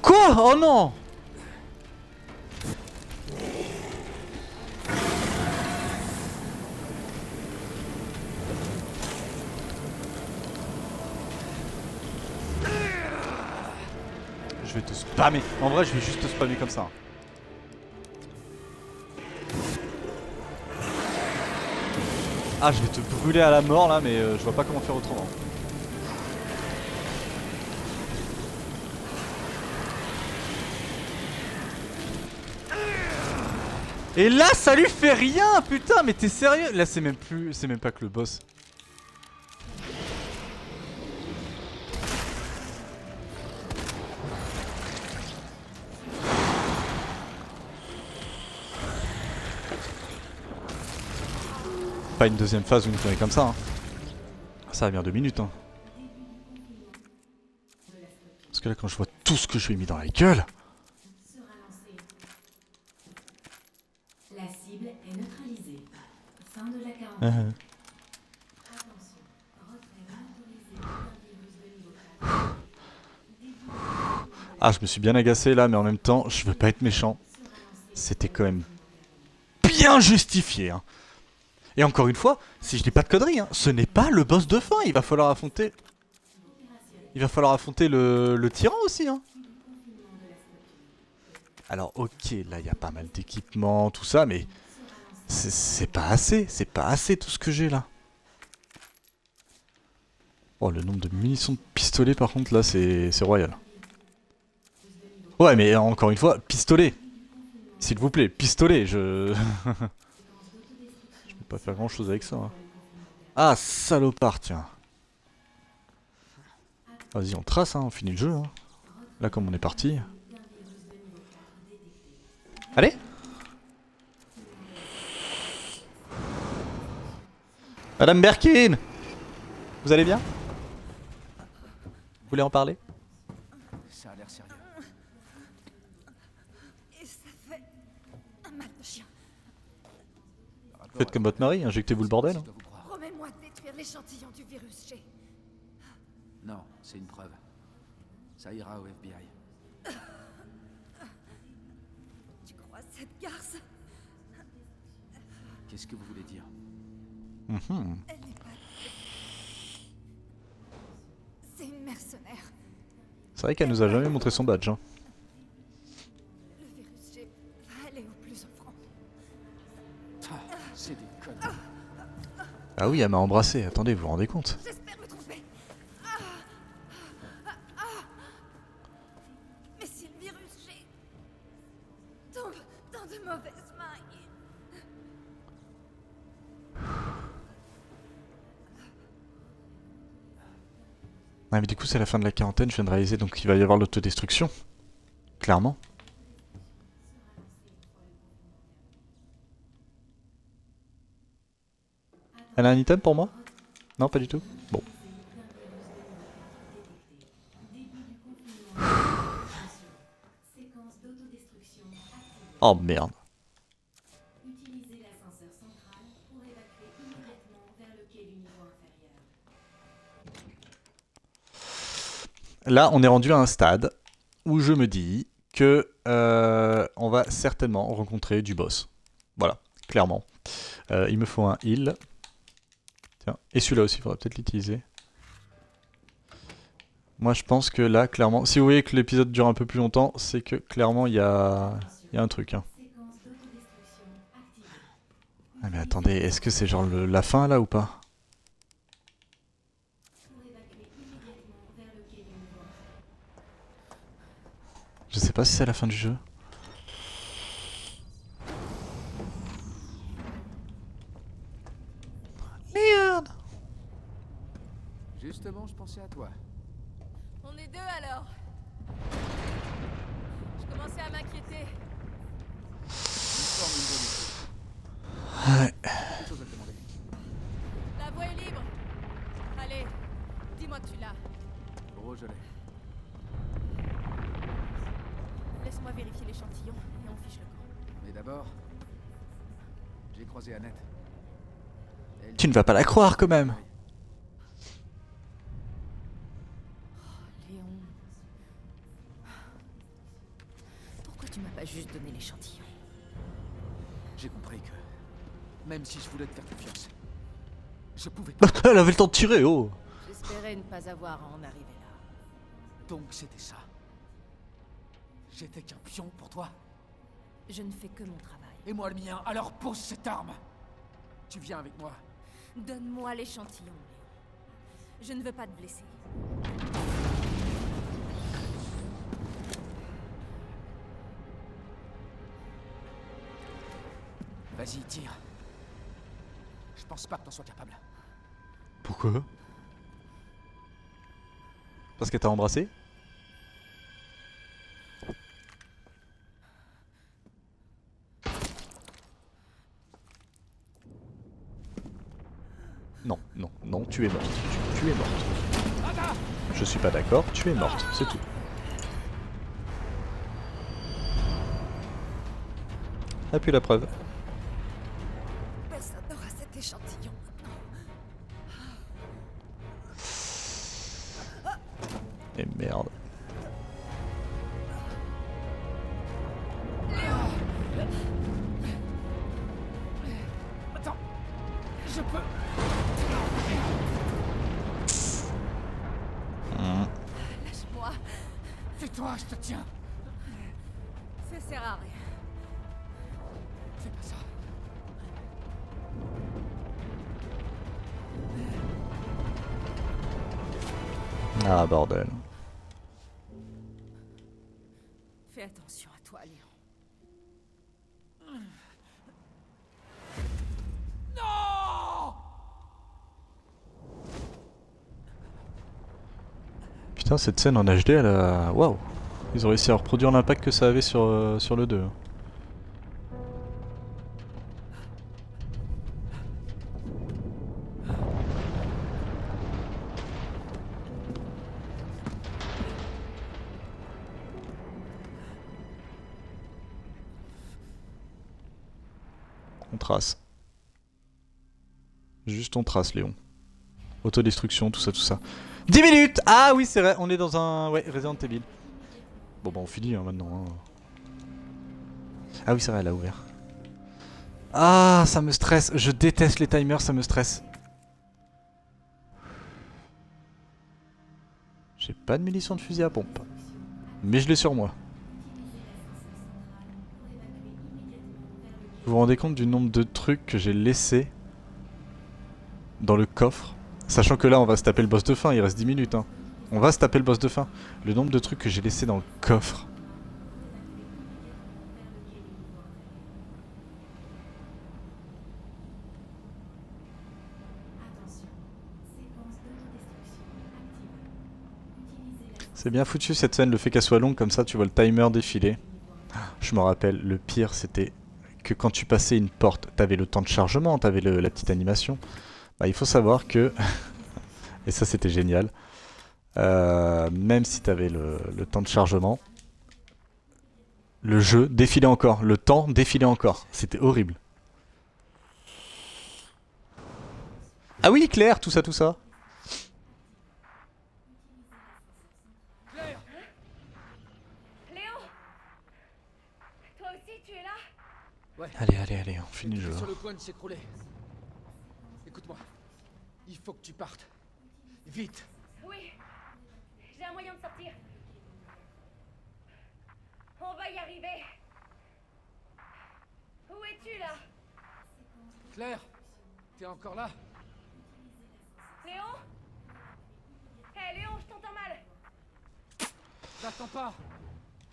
Quoi? Oh non! Je vais te spammer. En vrai, je vais juste te spammer comme ça. Ah, je vais te brûler à la mort là, mais je vois pas comment faire autrement. Et là, ça lui fait rien, putain, mais t'es sérieux? Là, c'est même plus, c'est même pas que le boss. Pas une deuxième phase où une connerie comme ça. Hein. Ça va bien 2 minutes. Hein. Parce que là, quand je vois tout ce que je lui ai mis dans la gueule. Sera lancé. La cible est neutralisée. Fin de la quarantaine. Attention, retrait non autorisé d'un virus de niveau 4. Ah, je me suis bien agacé là, mais en même temps, je veux pas être méchant. C'était quand même bien justifié. Hein. Et encore une fois, si je dis pas de conneries, hein, ce n'est pas le boss de fin. Il va falloir affronter. Il va falloir affronter le tyran aussi. Hein. Alors, ok, là, il y a pas mal d'équipements, tout ça, mais c'est pas assez. C'est pas assez tout ce que j'ai là. Oh, le nombre de munitions de pistolet, par contre, là, c'est royal. Ouais, mais encore une fois, pistolet. S'il vous plaît, pistolet, je... je peux pas faire grand chose avec ça. Hein. Ah, salopard, tiens. Vas-y, on trace, hein, on finit le jeu. Hein. Là, comme on est parti. Allez! Madame Berkin! Vous allez bien? Vous voulez en parler? Ça a l'air sérieux. Et ça fait un mal de chien. Faites comme votre mari, injectez-vous le bordel. Hein. Je dois vous croire. Promets-moi de détruire l'échantillon du virus G. Non, c'est une preuve. Ça ira au FBI. Tu crois cette garce? Qu'est-ce que vous voulez dire? Mhm. Elle n'est pas... C'est une mercenaire. C'est vrai qu'elle nous a jamais montré son badge. Hein. Le virus G va aller au plus offrant. Ah, c'est des conneries. Ah oui, elle m'a embrassé. Attendez, vous vous rendez compte? J'espère me tromper. Mais si le virus G tombe dans de mauvaises mains... Ah mais du coup c'est la fin de la quarantaine, je viens de réaliser, donc il va y avoir l'autodestruction. Clairement. Elle a un item pour moi? Non, pas du tout. Bon. Séquence d'autodestruction activée. Oh merde. Utilisez l'ascenseur central pour évacuer immédiatement vers le quai du niveau inférieur. là, on est rendu à un stade où je me dis que on va certainement rencontrer du boss. Voilà, clairement. Il me faut un heal. Tiens, et celui-là aussi, il faudra peut-être l'utiliser. Moi, je pense que là, clairement, si vous voyez que l'épisode dure un peu plus longtemps, c'est que clairement, il y a un truc. Hein. Séquence d'autodestruction activée. Ah, mais attendez, est-ce que c'est genre la fin là ou pas? Pour évacuer immédiatement vers le quai du nouveau. Je sais pas si c'est la fin du jeu. Merde! Justement, je pensais à toi. On est deux alors. Je commençais à m'inquiéter. Forme une bonne idée. Ouais. Quelque chose à te demander. La voie est libre. Allez, dis-moi que tu l'as. Gros, je l'ai. Laisse-moi vérifier l'échantillon et on fiche le camp. Mais d'abord, j'ai croisé Annette. Elle Tu ne vas pas la croire quand même! Léon. Pourquoi tu m'as pas juste donné l'échantillon? J'ai compris que, même si je voulais te faire confiance, je pouvais pas. Elle avait le temps de tirer, oh! J'espérais ne pas avoir à en arriver là. Donc c'était ça. J'étais qu'un pion pour toi, Je ne fais que mon travail. et moi le mien. Alors pose cette arme. Tu viens avec moi. Donne-moi l'échantillon, Léon. Je ne veux pas te blesser. Vas-y, tire. Je pense pas que t'en sois capable. Pourquoi? Parce qu'elle t'a embrassé? Non, non, non, tu es morte. Tu es morte. Je suis pas d'accord, tu es morte, c'est tout. Appuie la preuve. Personne n'aura cet échantillon maintenant. Et merde. Attends, je peux. Lâche-moi. Tais-toi, je te tiens. Ça sert à rien. Fais pas ça. Ah bordel. Fais attention à toi, Léon. Non! Putain, cette scène en HD, elle a... Waouh! Ils ont réussi à reproduire l'impact que ça avait sur le 2. On trace. Juste on trace, Léon. Autodestruction, tout ça, tout ça. 10 minutes! Ah oui, c'est vrai, on est dans un... Ouais, Resident Evil. Bon bah on finit hein, maintenant. Hein. Ah oui, c'est vrai, elle a ouvert. Ah, ça me stresse. Je déteste les timers, ça me stresse. J'ai pas de munitions de fusil à pompe. Mais je l'ai sur moi. Vous vous rendez compte du nombre de trucs que j'ai laissés dans le coffre? Sachant que là, on va se taper le boss de fin, il reste 10 minutes. Hein. On va se taper le boss de fin. Le nombre de trucs que j'ai laissés dans le coffre. Attention. Séquence d'autodestruction activée. Utilisez la C'est bien foutu cette scène, le fait qu'elle soit longue comme ça, tu vois le timer défiler. Je me rappelle, le pire c'était que quand tu passais une porte, t'avais le temps de chargement, t'avais la petite animation. Bah, il faut savoir que, et ça c'était génial, même si t'avais le temps de chargement, le jeu défilait encore, le temps défilait encore. C'était horrible. Ah oui, Claire, tout ça, tout ça. point de s'écrouler. Écoute-moi. Il faut que tu partes. Vite. Oui, j'ai un moyen de sortir. On va y arriver. Où es-tu là? Claire, t'es encore là? Léon? Hé Léon, je t'entends mal. N'attends pas.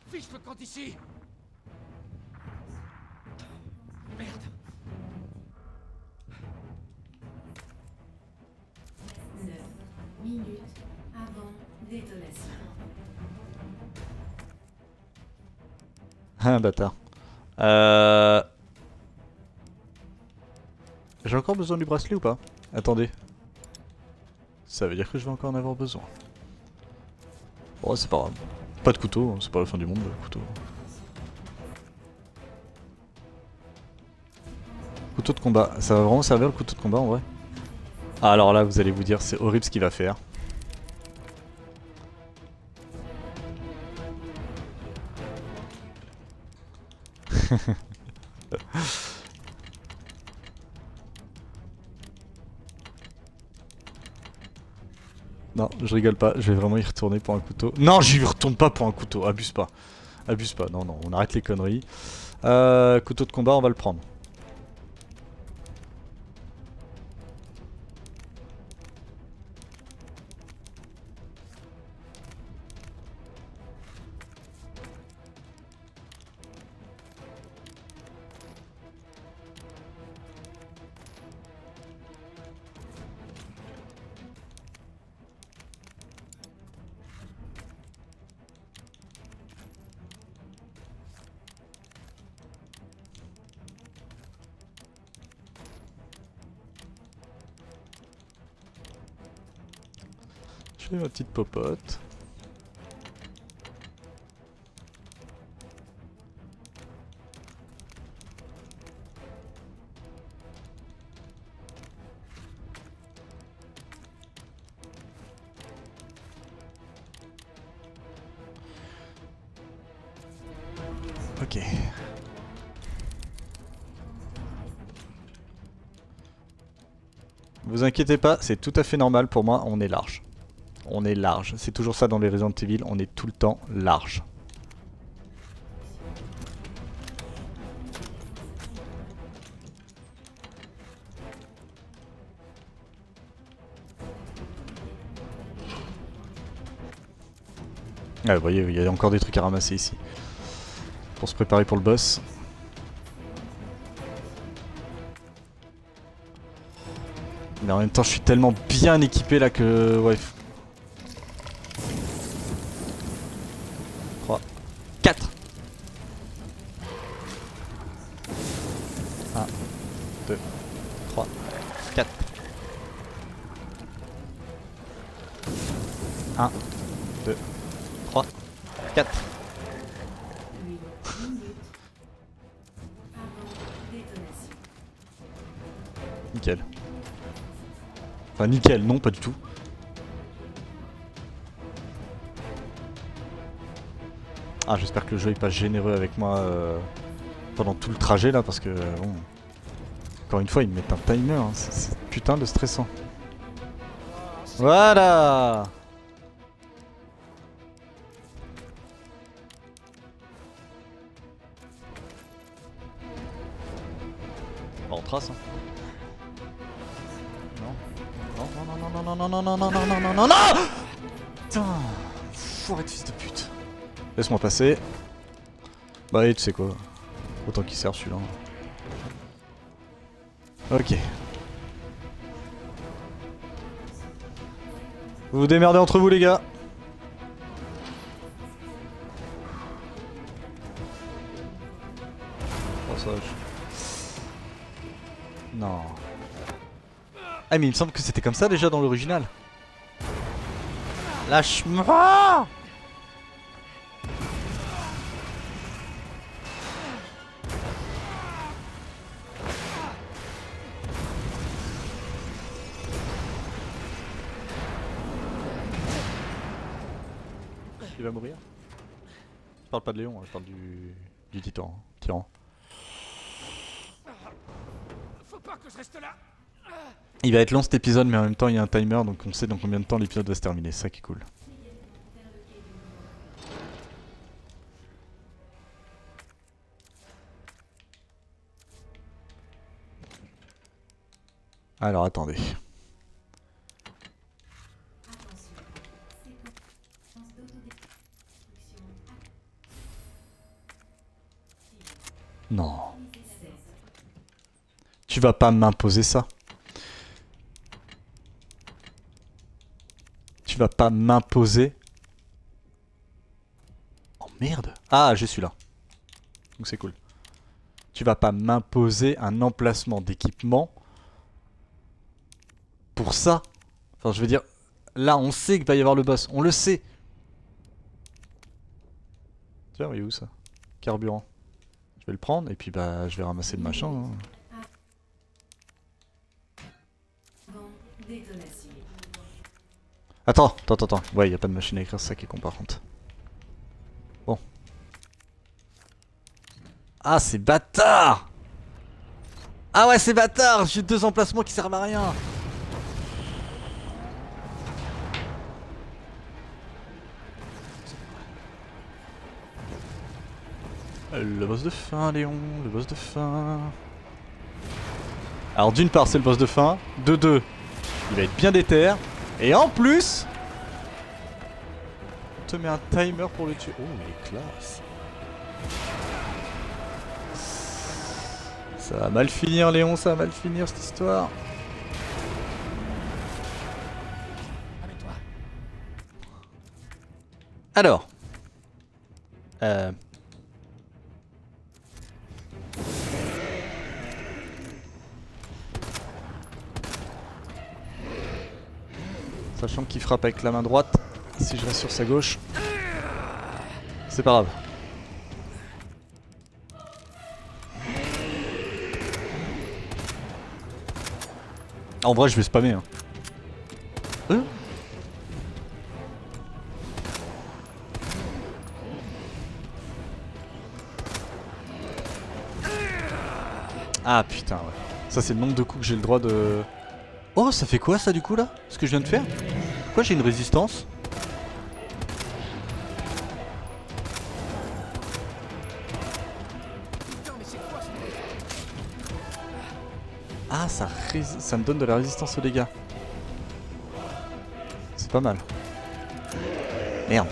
Fiche le camp d'ici. Merde. 9 minutes avant détonation. Ah, bâtard. J'ai encore besoin du bracelet ou pas? Attendez. Ça veut dire que je vais encore en avoir besoin. Bon, c'est pas grave. Pas de couteau, hein, c'est pas la fin du monde, le couteau. Couteau de combat. Ça va vraiment servir le couteau de combat en vrai? Ah, alors là, vous allez vous dire, c'est horrible ce qu'il va faire. Non, je rigole pas, je vais vraiment y retourner pour un couteau. Non, j'y retourne pas pour un couteau, abuse pas. Abuse pas, non, non, on arrête les conneries. Couteau de combat, on va le prendre. Je fais ma petite popote. Ok. Vous inquiétez pas, c'est tout à fait normal pour moi, on est large. On est large, c'est toujours ça dans les Resident Evil, on est tout le temps large. Ah, vous voyez, il y a encore des trucs à ramasser ici. Pour se préparer pour le boss. Mais en même temps, je suis tellement bien équipé là que... Ouais. 3, 4. 1, 2, 3, 4. 1, 2, 3, 4. 8 minutes avant détonation. Nickel. Enfin nickel, non pas du tout. Ah, j'espère que le jeu est pas généreux avec moi pendant tout le trajet là parce que bon... Encore une fois ils me mettent un timer, hein. C'est putain de stressant. Voilà. Bon, on trace hein. Non, non, non, non, non, non, non, non, non, non, non, non, non. Putain, foiré de fils de pute. Laisse-moi passer. Bah allez, tu sais quoi. Autant qu'il sert celui-là. Ok. Vous vous démerdez entre vous les gars. Oh ça Non. Ah mais il me semble que c'était comme ça déjà dans l'original. Lâche-moi! Il va mourir? Je parle pas de Léon, je parle du titan. Tyran. pas que je reste là. Il va être long cet épisode, mais en même temps il y a un timer, donc on sait dans combien de temps l'épisode va se terminer, c'est ça qui est cool. Alors attendez. Non. Tu vas pas m'imposer ça. Tu vas pas m'imposer. Oh merde. Ah, je suis là. Donc c'est cool. Tu vas pas m'imposer un emplacement d'équipement pour ça. Enfin, je veux dire, là, on sait qu'il va y avoir le boss. On le sait. Tiens, il est où ça? Carburant. Je vais le prendre et puis bah, je vais ramasser le machin. Hein. Attends. Ouais, il a pas de machine à écrire, c'est ça qui est con par contre. Bon. Ah, c'est bâtard! Ah ouais, c'est bâtard! J'ai 2 emplacements qui servent à rien! Le boss de fin, Léon, le boss de fin. Alors d'une part c'est le boss de fin, de deux, il va être bien déter, et en plus, on te met un timer pour le tuer. Oh, il est classe. Ça va mal finir Léon, ça va mal finir cette histoire. Alors. Sachant qu'il frappe avec la main droite, si je reste sur sa gauche, c'est pas grave. En vrai, je vais spammer. Hein. Ah putain, ouais. Ça, c'est le nombre de coups que j'ai le droit de... Oh, ça fait quoi ça du coup là? Ce que je viens de faire? Pourquoi j'ai une résistance? Ah, ça me donne de la résistance aux dégâts. C'est pas mal. Merde.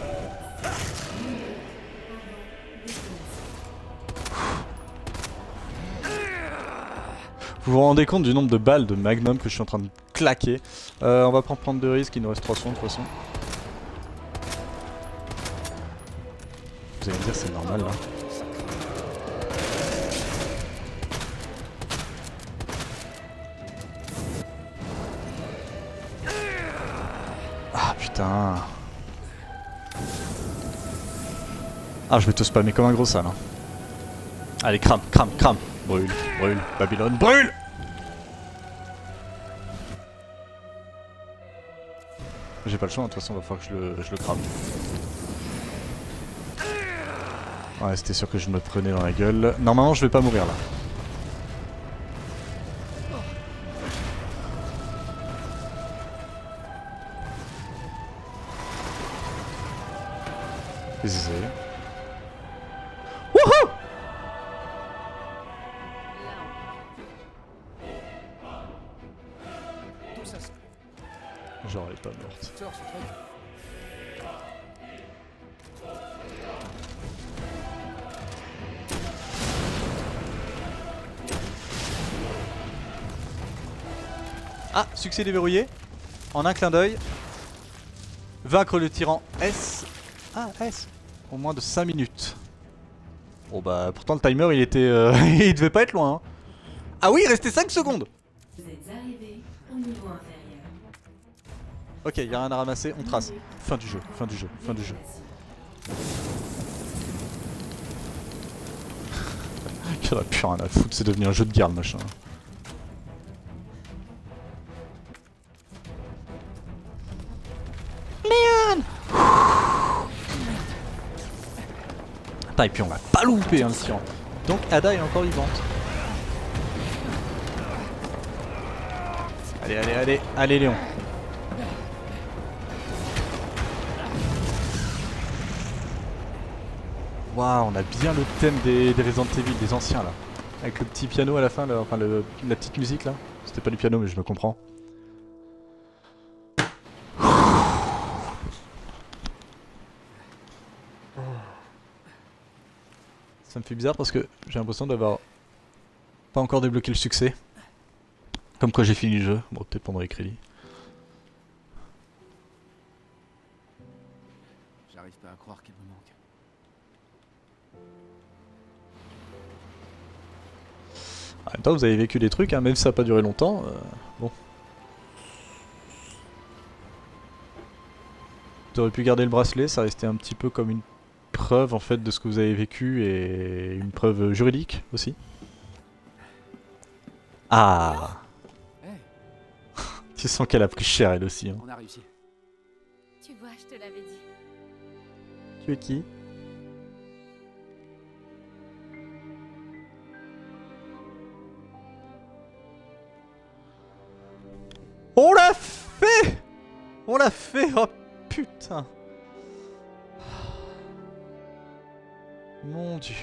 Vous vous rendez compte du nombre de balles de magnum que je suis en train de claquer. On va pas prendre de risques, il nous reste 3 secondes de toute façon. Vous allez me dire c'est normal là. Ah putain. Ah, je vais te spammer comme un gros sale. Hein. Allez, crame. Brûle, Babylone, brûle! J'ai pas le choix, de toute façon, il va falloir que je le crame. Ouais, c'était sûr que je me prenais dans la gueule. Normalement, je vais pas mourir là. Désolé. Wouhou! Genre, elle est pas morte. Ah, succès déverrouillé. En un clin d'œil. Vaincre le tyran S. Ah, S. Au moins de 5 minutes. Bon bah, pourtant le timer il était... il devait pas être loin. Hein. Ah oui, il restait 5 secondes. Vous êtes arrivé au niveau inférieur. Ok, y'a rien à ramasser, on trace. Fin du jeu. Il y en a plus rien à foutre, c'est devenu un jeu de guerre le machin. Léon! Attends, et puis on va pas louper hein, le tyran. Donc Ada est encore vivante. Allez, allez, allez, allez Léon. Waouh, on a bien le thème des Resident Evil, des anciens là. Avec le petit piano à la fin, là, enfin la petite musique là. C'était pas du piano mais je me comprends. Ça me fait bizarre parce que j'ai l'impression d'avoir pas encore débloqué le succès. Comme quoi j'ai fini le jeu. Bon, peut-être pendant les crédits. J'arrive pas à croire qu'il me manque. En même temps, vous avez vécu des trucs, hein, même si ça n'a pas duré longtemps. Bon. Vous auriez pu garder le bracelet, ça restait un petit peu comme une preuve en fait de ce que vous avez vécu et une preuve juridique aussi. Ah. Hey, Tu sens qu'elle a pris cher elle aussi. Hein. on a réussi. Tu vois, je te l'avais dit. Tu es qui? On l'a fait! On l'a fait! Oh putain! Mon Dieu.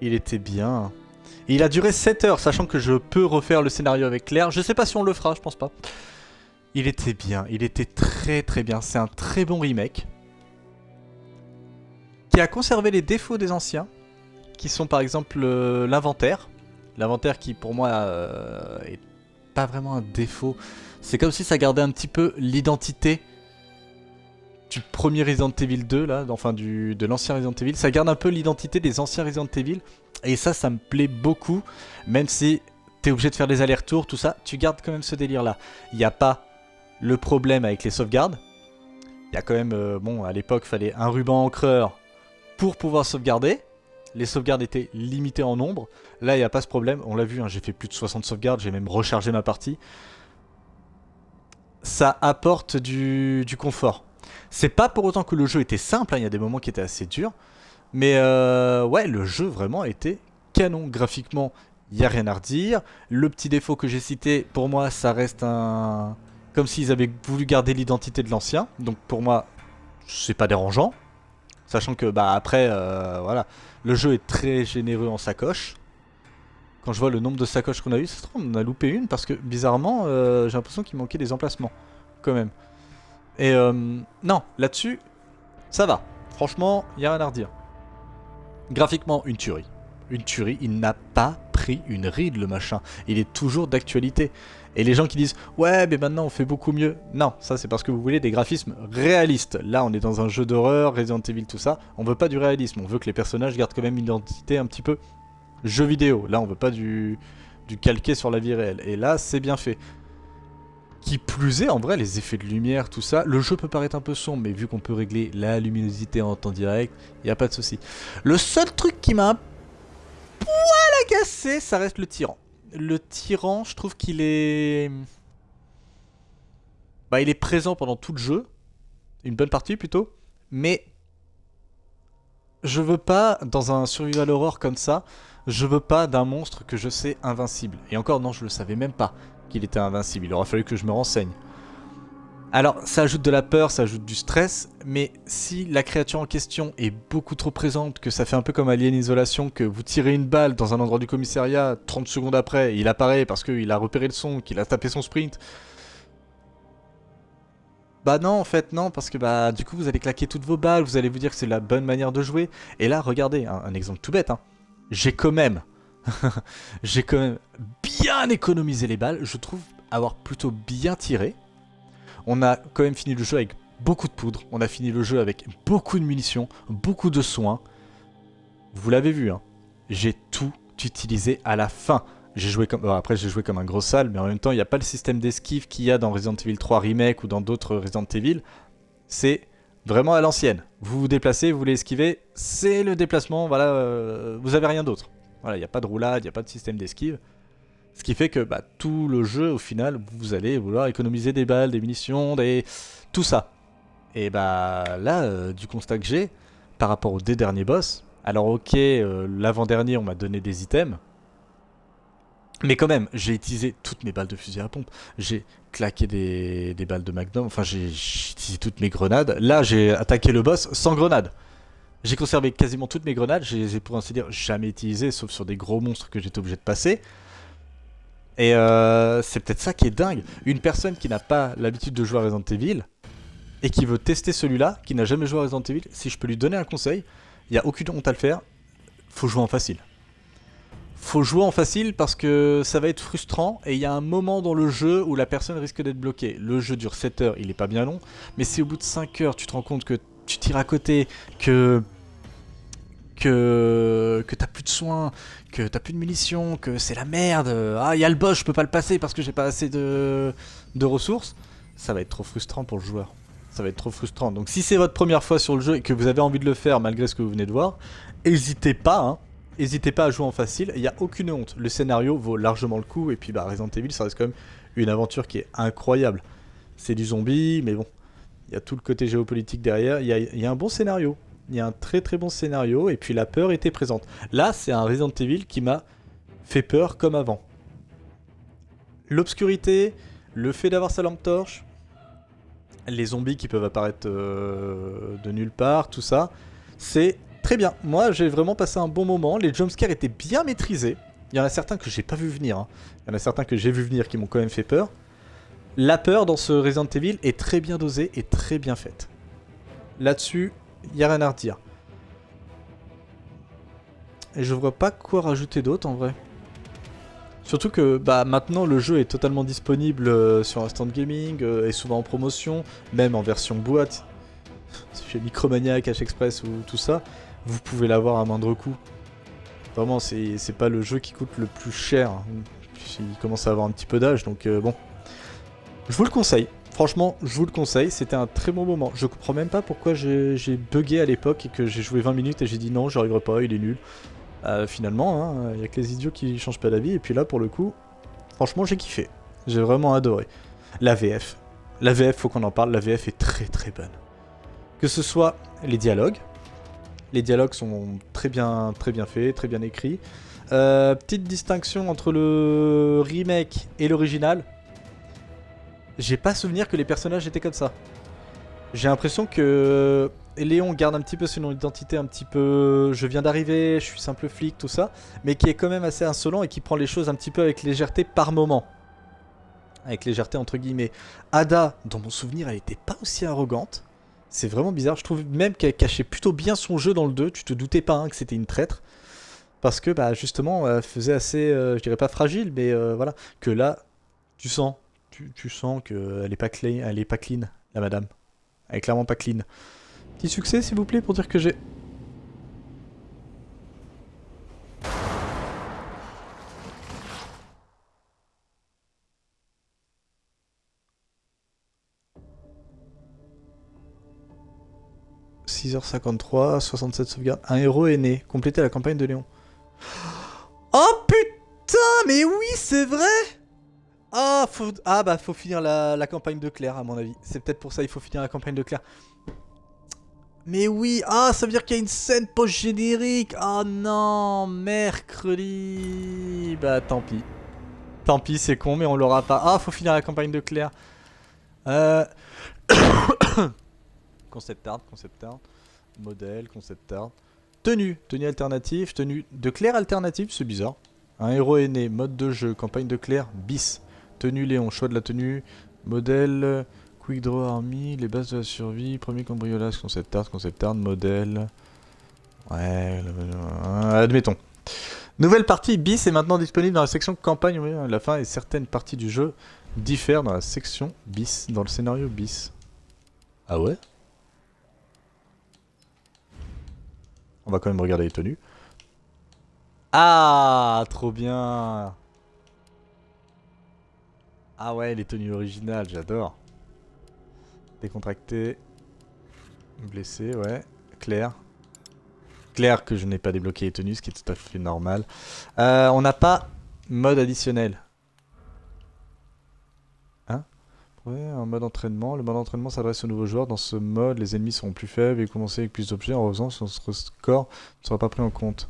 Il était bien. Et il a duré 7 heures, sachant que je peux refaire le scénario avec Claire. Je sais pas si on le fera, je pense pas. Il était bien, il était très très bien. C'est un très bon remake. Qui a conservé les défauts des anciens. Qui sont par exemple l'inventaire. L'inventaire qui pour moi est pas vraiment un défaut. C'est comme si ça gardait un petit peu l'identité du premier Resident Evil 2, là, enfin de l'ancien Resident Evil. Ça garde un peu l'identité des anciens Resident Evil. Et ça me plaît beaucoup. Même si t'es obligé de faire des allers-retours, tout ça, tu gardes quand même ce délire-là. Il n'y a pas le problème avec les sauvegardes. Il y a quand même, bon, à l'époque, il fallait un ruban encreur pour pouvoir sauvegarder. Les sauvegardes étaient limitées en nombre. Là, il n'y a pas ce problème. On l'a vu, hein, j'ai fait plus de 60 sauvegardes. J'ai même rechargé ma partie. Ça apporte du confort. C'est pas pour autant que le jeu était simple. Hein, il y a des moments qui étaient assez durs. Mais ouais, le jeu vraiment était canon. Graphiquement, il n'y a rien à redire. Le petit défaut que j'ai cité, pour moi, ça reste un... Comme s'ils avaient voulu garder l'identité de l'ancien. Donc pour moi, c'est pas dérangeant. Sachant que, bah après, voilà, le jeu est très généreux en sacoches. Quand je vois le nombre de sacoches qu'on a eu, ça se trouve, on en a loupé une parce que, bizarrement, j'ai l'impression qu'il manquait des emplacements. Quand même. Et non, là-dessus, ça va. Franchement, il n'y a rien à redire. Graphiquement, une tuerie. Une tuerie, il n'a pas pris une ride le machin. Il est toujours d'actualité. Et les gens qui disent « Ouais, mais maintenant on fait beaucoup mieux ». Non, ça c'est parce que vous voulez des graphismes réalistes. Là, on est dans un jeu d'horreur, Resident Evil, tout ça. On veut pas du réalisme. On veut que les personnages gardent quand même une identité un petit peu jeu vidéo. Là, on veut pas du calqué sur la vie réelle. Et là, c'est bien fait. Qui plus est, en vrai, les effets de lumière, tout ça, le jeu peut paraître un peu sombre, mais vu qu'on peut régler la luminosité en temps direct, il n'y a pas de souci. Le seul truc qui m'a un poil agacé, ça reste le tyran. Le tyran, je trouve qu'il est... Bah, il est présent pendant tout le jeu, une bonne partie plutôt, mais je veux pas, dans un survival horror comme ça, je veux pas d'un monstre que je sais invincible. Et encore, non, je le savais même pas qu'il était invincible, il aura fallu que je me renseigne. Alors, ça ajoute de la peur, ça ajoute du stress, mais si la créature en question est beaucoup trop présente, que ça fait un peu comme Alien Isolation, que vous tirez une balle dans un endroit du commissariat, 30 secondes après, il apparaît parce qu'il a repéré le son, qu'il a tapé son sprint. Bah non, en fait, non, parce que bah du coup, vous allez claquer toutes vos balles, vous allez vous dire que c'est la bonne manière de jouer. Et là, regardez, un exemple tout bête, hein. J'ai quand même bien économisé les balles, je trouve avoir plutôt bien tiré. On a quand même fini le jeu avec beaucoup de poudre, on a fini le jeu avec beaucoup de munitions, beaucoup de soins. Vous l'avez vu, hein, j'ai tout utilisé à la fin. J'ai joué comme... après j'ai joué comme un gros sale, mais en même temps il n'y a pas le système d'esquive qu'il y a dans Resident Evil 3 Remake ou dans d'autres Resident Evil. C'est vraiment à l'ancienne. Vous vous déplacez, vous voulez esquiver, c'est le déplacement, voilà, vous avez rien d'autre. Voilà, il n'y a pas de roulade, il n'y a pas de système d'esquive. Ce qui fait que bah, tout le jeu, au final, vous allez vouloir économiser des balles, des munitions, tout ça. Et bah là, du constat que j'ai, par rapport aux 2 derniers boss. Alors ok, l'avant-dernier, on m'a donné des items. Mais quand même, j'ai utilisé toutes mes balles de fusil à pompe. J'ai claqué des balles de Magnum. Enfin, j'ai utilisé toutes mes grenades. Là, j'ai attaqué le boss sans grenade. J'ai conservé quasiment toutes mes grenades. Je les ai, pour ainsi dire, jamais utilisées, sauf sur des gros monstres que j'étais obligé de passer. Et c'est peut-être ça qui est dingue. Une personne qui n'a pas l'habitude de jouer à Resident Evil et qui veut tester celui-là, qui n'a jamais joué à Resident Evil, si je peux lui donner un conseil, il n'y a aucune honte à le faire, faut jouer en facile. Faut jouer en facile parce que ça va être frustrant et il y a un moment dans le jeu où la personne risque d'être bloquée. Le jeu dure 7 heures, il est pas bien long, mais si au bout de 5 heures tu te rends compte que tu tires à côté, que t'as plus de soins, que t'as plus de munitions, que c'est la merde, ah il y a le boss, je peux pas le passer parce que j'ai pas assez de ressources, ça va être trop frustrant pour le joueur. Ça va être trop frustrant. Donc si c'est votre première fois sur le jeu et que vous avez envie de le faire malgré ce que vous venez de voir, n'hésitez pas, hein. N'hésitez pas à jouer en facile, il n'y a aucune honte. Le scénario vaut largement le coup et puis bah Resident Evil ça reste quand même une aventure qui est incroyable. C'est du zombie, mais bon, il y a tout le côté géopolitique derrière, il y a un bon scénario. Il y a un très très bon scénario et puis la peur était présente. Là c'est un Resident Evil qui m'a fait peur comme avant. L'obscurité, le fait d'avoir sa lampe torche, les zombies qui peuvent apparaître de nulle part, tout ça, c'est très bien. Moi j'ai vraiment passé un bon moment, les jumpscares étaient bien maîtrisés. Il y en a certains que j'ai pas vu venir, hein. Il y en a certains que j'ai vu venir qui m'ont quand même fait peur. La peur dans ce Resident Evil est très bien dosée et très bien faite. Là-dessus, il n'y a rien à redire. Et je vois pas quoi rajouter d'autre en vrai. Surtout que bah, maintenant le jeu est totalement disponible sur Instant Gaming, et souvent en promotion, même en version boîte. Chez Micromania, Cash Express ou tout ça, vous pouvez l'avoir à moindre coût. Vraiment, c'est pas le jeu qui coûte le plus cher. Il commence à avoir un petit peu d'âge, donc bon. Je vous le conseille. Franchement, je vous le conseille, c'était un très bon moment. Je comprends même pas pourquoi j'ai bugué à l'époque et que j'ai joué 20 minutes et j'ai dit non, j'y arriverai pas, il est nul. Finalement, il y a que les idiots qui changent pas d'avis. Et puis là, pour le coup, franchement, j'ai kiffé. J'ai vraiment adoré. La VF, faut qu'on en parle. La VF est très très bonne. Que ce soit les dialogues sont très bien faits, très bien écrits. Petite distinction entre le remake et l'original. J'ai pas souvenir que les personnages étaient comme ça. J'ai l'impression que Léon garde un petit peu son identité, un petit peu je viens d'arriver, je suis simple flic, tout ça, mais qui est quand même assez insolent et qui prend les choses un petit peu avec légèreté par moment. Avec légèreté entre guillemets. Ada, dans mon souvenir, elle était pas aussi arrogante. C'est vraiment bizarre, je trouve même qu'elle cachait plutôt bien son jeu dans le 2, tu te doutais pas hein, que c'était une traître. Parce que bah justement, elle faisait assez, je dirais pas fragile, mais voilà, que là, tu sens qu'elle est pas clean, la madame. Elle est clairement pas clean. Petit succès s'il vous plaît pour dire que j'ai... « 6h53, 67 sauvegardes. Un héros est né. Complétez la campagne de Léon. » Oh putain, mais oui, c'est vrai! Ah, faut finir la campagne de Claire, à mon avis. C'est peut-être pour ça il faut finir la campagne de Claire. Mais oui, ça veut dire qu'il y a une scène post-générique. Oh non, mercredi. Bah, tant pis. Tant pis, c'est con, mais on l'aura pas. Ah, faut finir la campagne de Claire. Concept art. Modèle, concept art. Tenue alternative, tenue de Claire alternative, c'est bizarre. Un héros est né, mode de jeu, campagne de Claire, bis. Tenue Léon, choix de la tenue, modèle, quick draw army, les bases de la survie, premier cambriolage, concept art, modèle. Ouais, admettons. Nouvelle partie bis est maintenant disponible dans la section campagne, oui, à la fin, et certaines parties du jeu diffèrent dans la section bis, dans le scénario bis. Ah ouais? On va quand même regarder les tenues. Ah, trop bien. Ah ouais, les tenues originales, j'adore. Décontracté. Blessé, ouais. Claire. Claire que je n'ai pas débloqué les tenues, ce qui est tout à fait normal. On n'a pas mode additionnel. Hein? Ouais, un mode entraînement. Le mode entraînement s'adresse aux nouveaux joueurs. Dans ce mode, les ennemis seront plus faibles et commencer avec plus d'objets. En revanche, notre score ne sera pas pris en compte.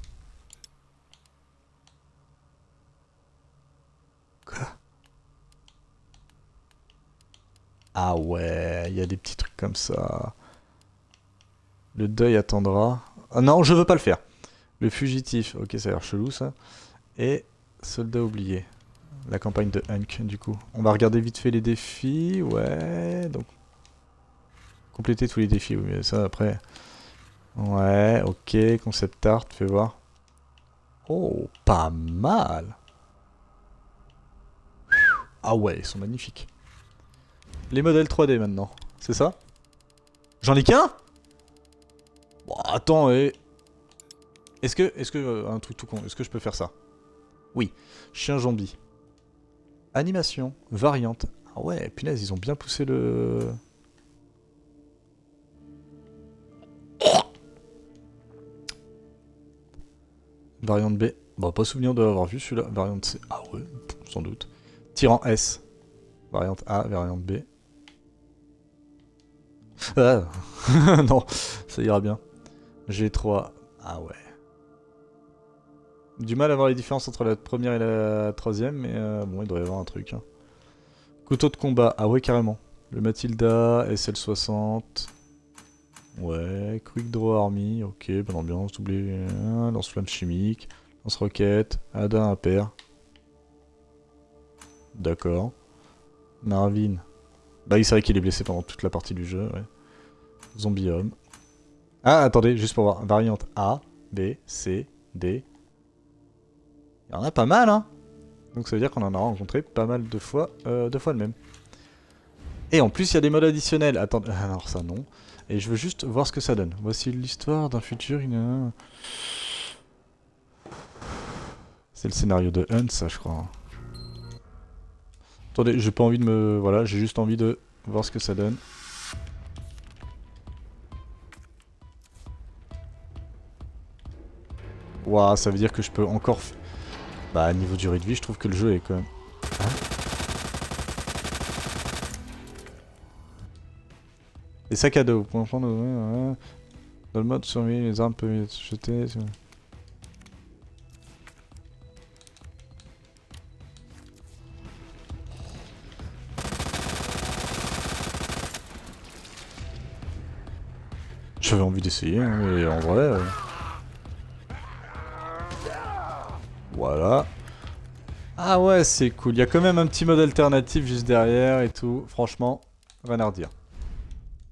Quoi? Ah ouais, il y a des petits trucs comme ça. Le deuil attendra. Ah non, je veux pas le faire. Le fugitif. Ok, ça a l'air chelou ça. Et soldat oublié. La campagne de Hunk, du coup. On va regarder vite fait les défis. Ouais, donc. Compléter tous les défis, oui, mais ça après. Ouais, ok, concept art, fais voir. Oh, pas mal. Ah ouais, ils sont magnifiques. Les modèles 3D maintenant, c'est ça? J'en ai qu'un? Bon, attends, est-ce que, un truc tout con, est-ce que je peux faire ça? Oui, chien zombie. Animation, variante. Ah ouais, punaise, ils ont bien poussé le... Variante B. Bon, pas souvenir de l'avoir vu celui-là. Variante C. Ah ouais, sans doute. Tyran S. Variante A, variante B. Ah non, ça ira bien. G3. Ah ouais. Du mal à voir les différences entre la première et la troisième, mais bon, il doit y avoir un truc. Hein. Couteau de combat. Ah ouais, carrément. Le Matilda, SL60. Ouais, Quick Draw Army. Ok, bonne ambiance. Doublé. Lance-flamme chimique. Lance-roquette. Ada impair. D'accord. Marvin. Bah oui, c'est vrai qu'il est blessé pendant toute la partie du jeu, ouais. Zombie homme. Ah, attendez, juste pour voir. Variante A, B, C, D. Il y en a pas mal, hein. Donc ça veut dire qu'on en a rencontré pas mal de fois le même. Et en plus, il y a des modes additionnels. Attendez, alors ça non. Et je veux juste voir ce que ça donne. Voici l'histoire d'un futur... C'est le scénario de Hunt, ça, je crois. Attendez, j'ai pas envie de me... Voilà, j'ai juste envie de voir ce que ça donne. Waouh, ça veut dire que je peux encore... Bah, niveau durée de vie, je trouve que le jeu est quand même... Hein? Les sacs à dos, pour enfants, dans le mode survie, les armes peuvent être jetées... J'avais envie d'essayer, hein, mais en vrai... Voilà. Ah ouais, c'est cool. Il y a quand même un petit mode alternatif juste derrière et tout. Franchement, rien à redire.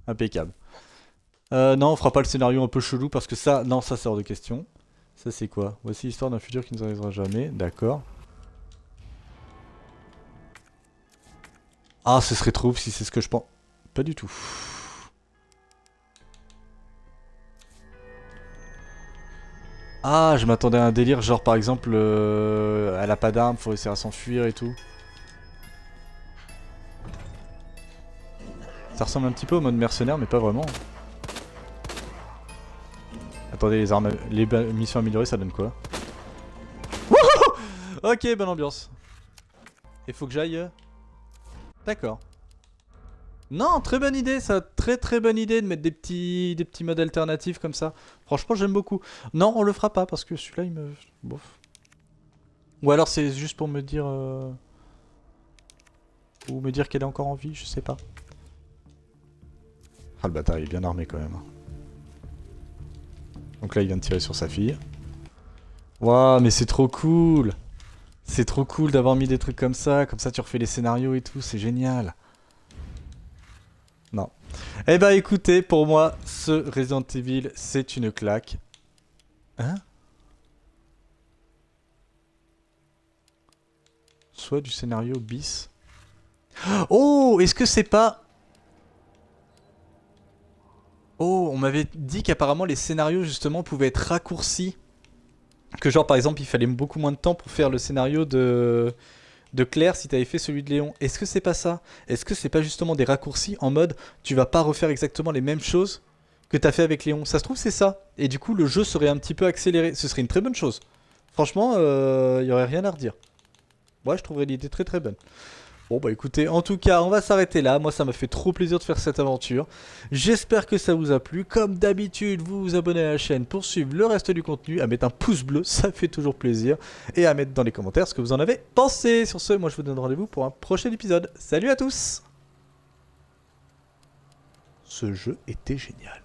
Impeccable. Non, on fera pas le scénario un peu chelou parce que ça... Non, ça sort de question. Ça c'est quoi? Voici l'histoire d'un futur qui ne nous arrivera jamais. D'accord. Ah, ce serait trop ouf si c'est ce que je pense. Pas du tout. Ah, je m'attendais à un délire, genre par exemple, elle a pas d'armes, faut réussir à s'enfuir et tout. Ça ressemble un petit peu au mode mercenaire, mais pas vraiment. Attendez, les armes, les missions améliorées, ça donne quoi? Wouhou! Ok, bonne ambiance. Et faut que j'aille... D'accord. Non, très bonne idée, ça, très bonne idée de mettre des petits modes alternatifs comme ça. Franchement, j'aime beaucoup. Non, on le fera pas parce que celui-là, il me... Bof. Ou alors c'est juste pour me dire... Ou me dire qu'elle est encore en vie, je sais pas. Ah, le bâtard, il est bien armé quand même. Donc là, il vient de tirer sur sa fille. Waouh, mais c'est trop cool! C'est trop cool d'avoir mis des trucs comme ça tu refais les scénarios et tout, c'est génial. Non. Eh bah écoutez, pour moi, ce Resident Evil, c'est une claque. Hein? Soit du scénario bis. Oh, est-ce que c'est pas... Oh, on m'avait dit qu'apparemment les scénarios justement pouvaient être raccourcis. Que genre par exemple il fallait beaucoup moins de temps pour faire le scénario de Claire si t'avais fait celui de Léon. Est-ce que c'est pas ça? Est-ce que c'est pas justement des raccourcis en mode tu vas pas refaire exactement les mêmes choses que t'as fait avec Léon? Ça se trouve c'est ça. Et du coup le jeu serait un petit peu accéléré. Ce serait une très bonne chose. Franchement, y aurait rien à redire. Ouais, je trouverais l'idée très bonne. Bon bah écoutez, en tout cas, on va s'arrêter là. Moi, ça m'a fait trop plaisir de faire cette aventure. J'espère que ça vous a plu. Comme d'habitude, vous vous abonnez à la chaîne pour suivre le reste du contenu, à mettre un pouce bleu, ça fait toujours plaisir. Et à mettre dans les commentaires ce que vous en avez pensé. Sur ce, moi je vous donne rendez-vous pour un prochain épisode. Salut à tous! Ce jeu était génial.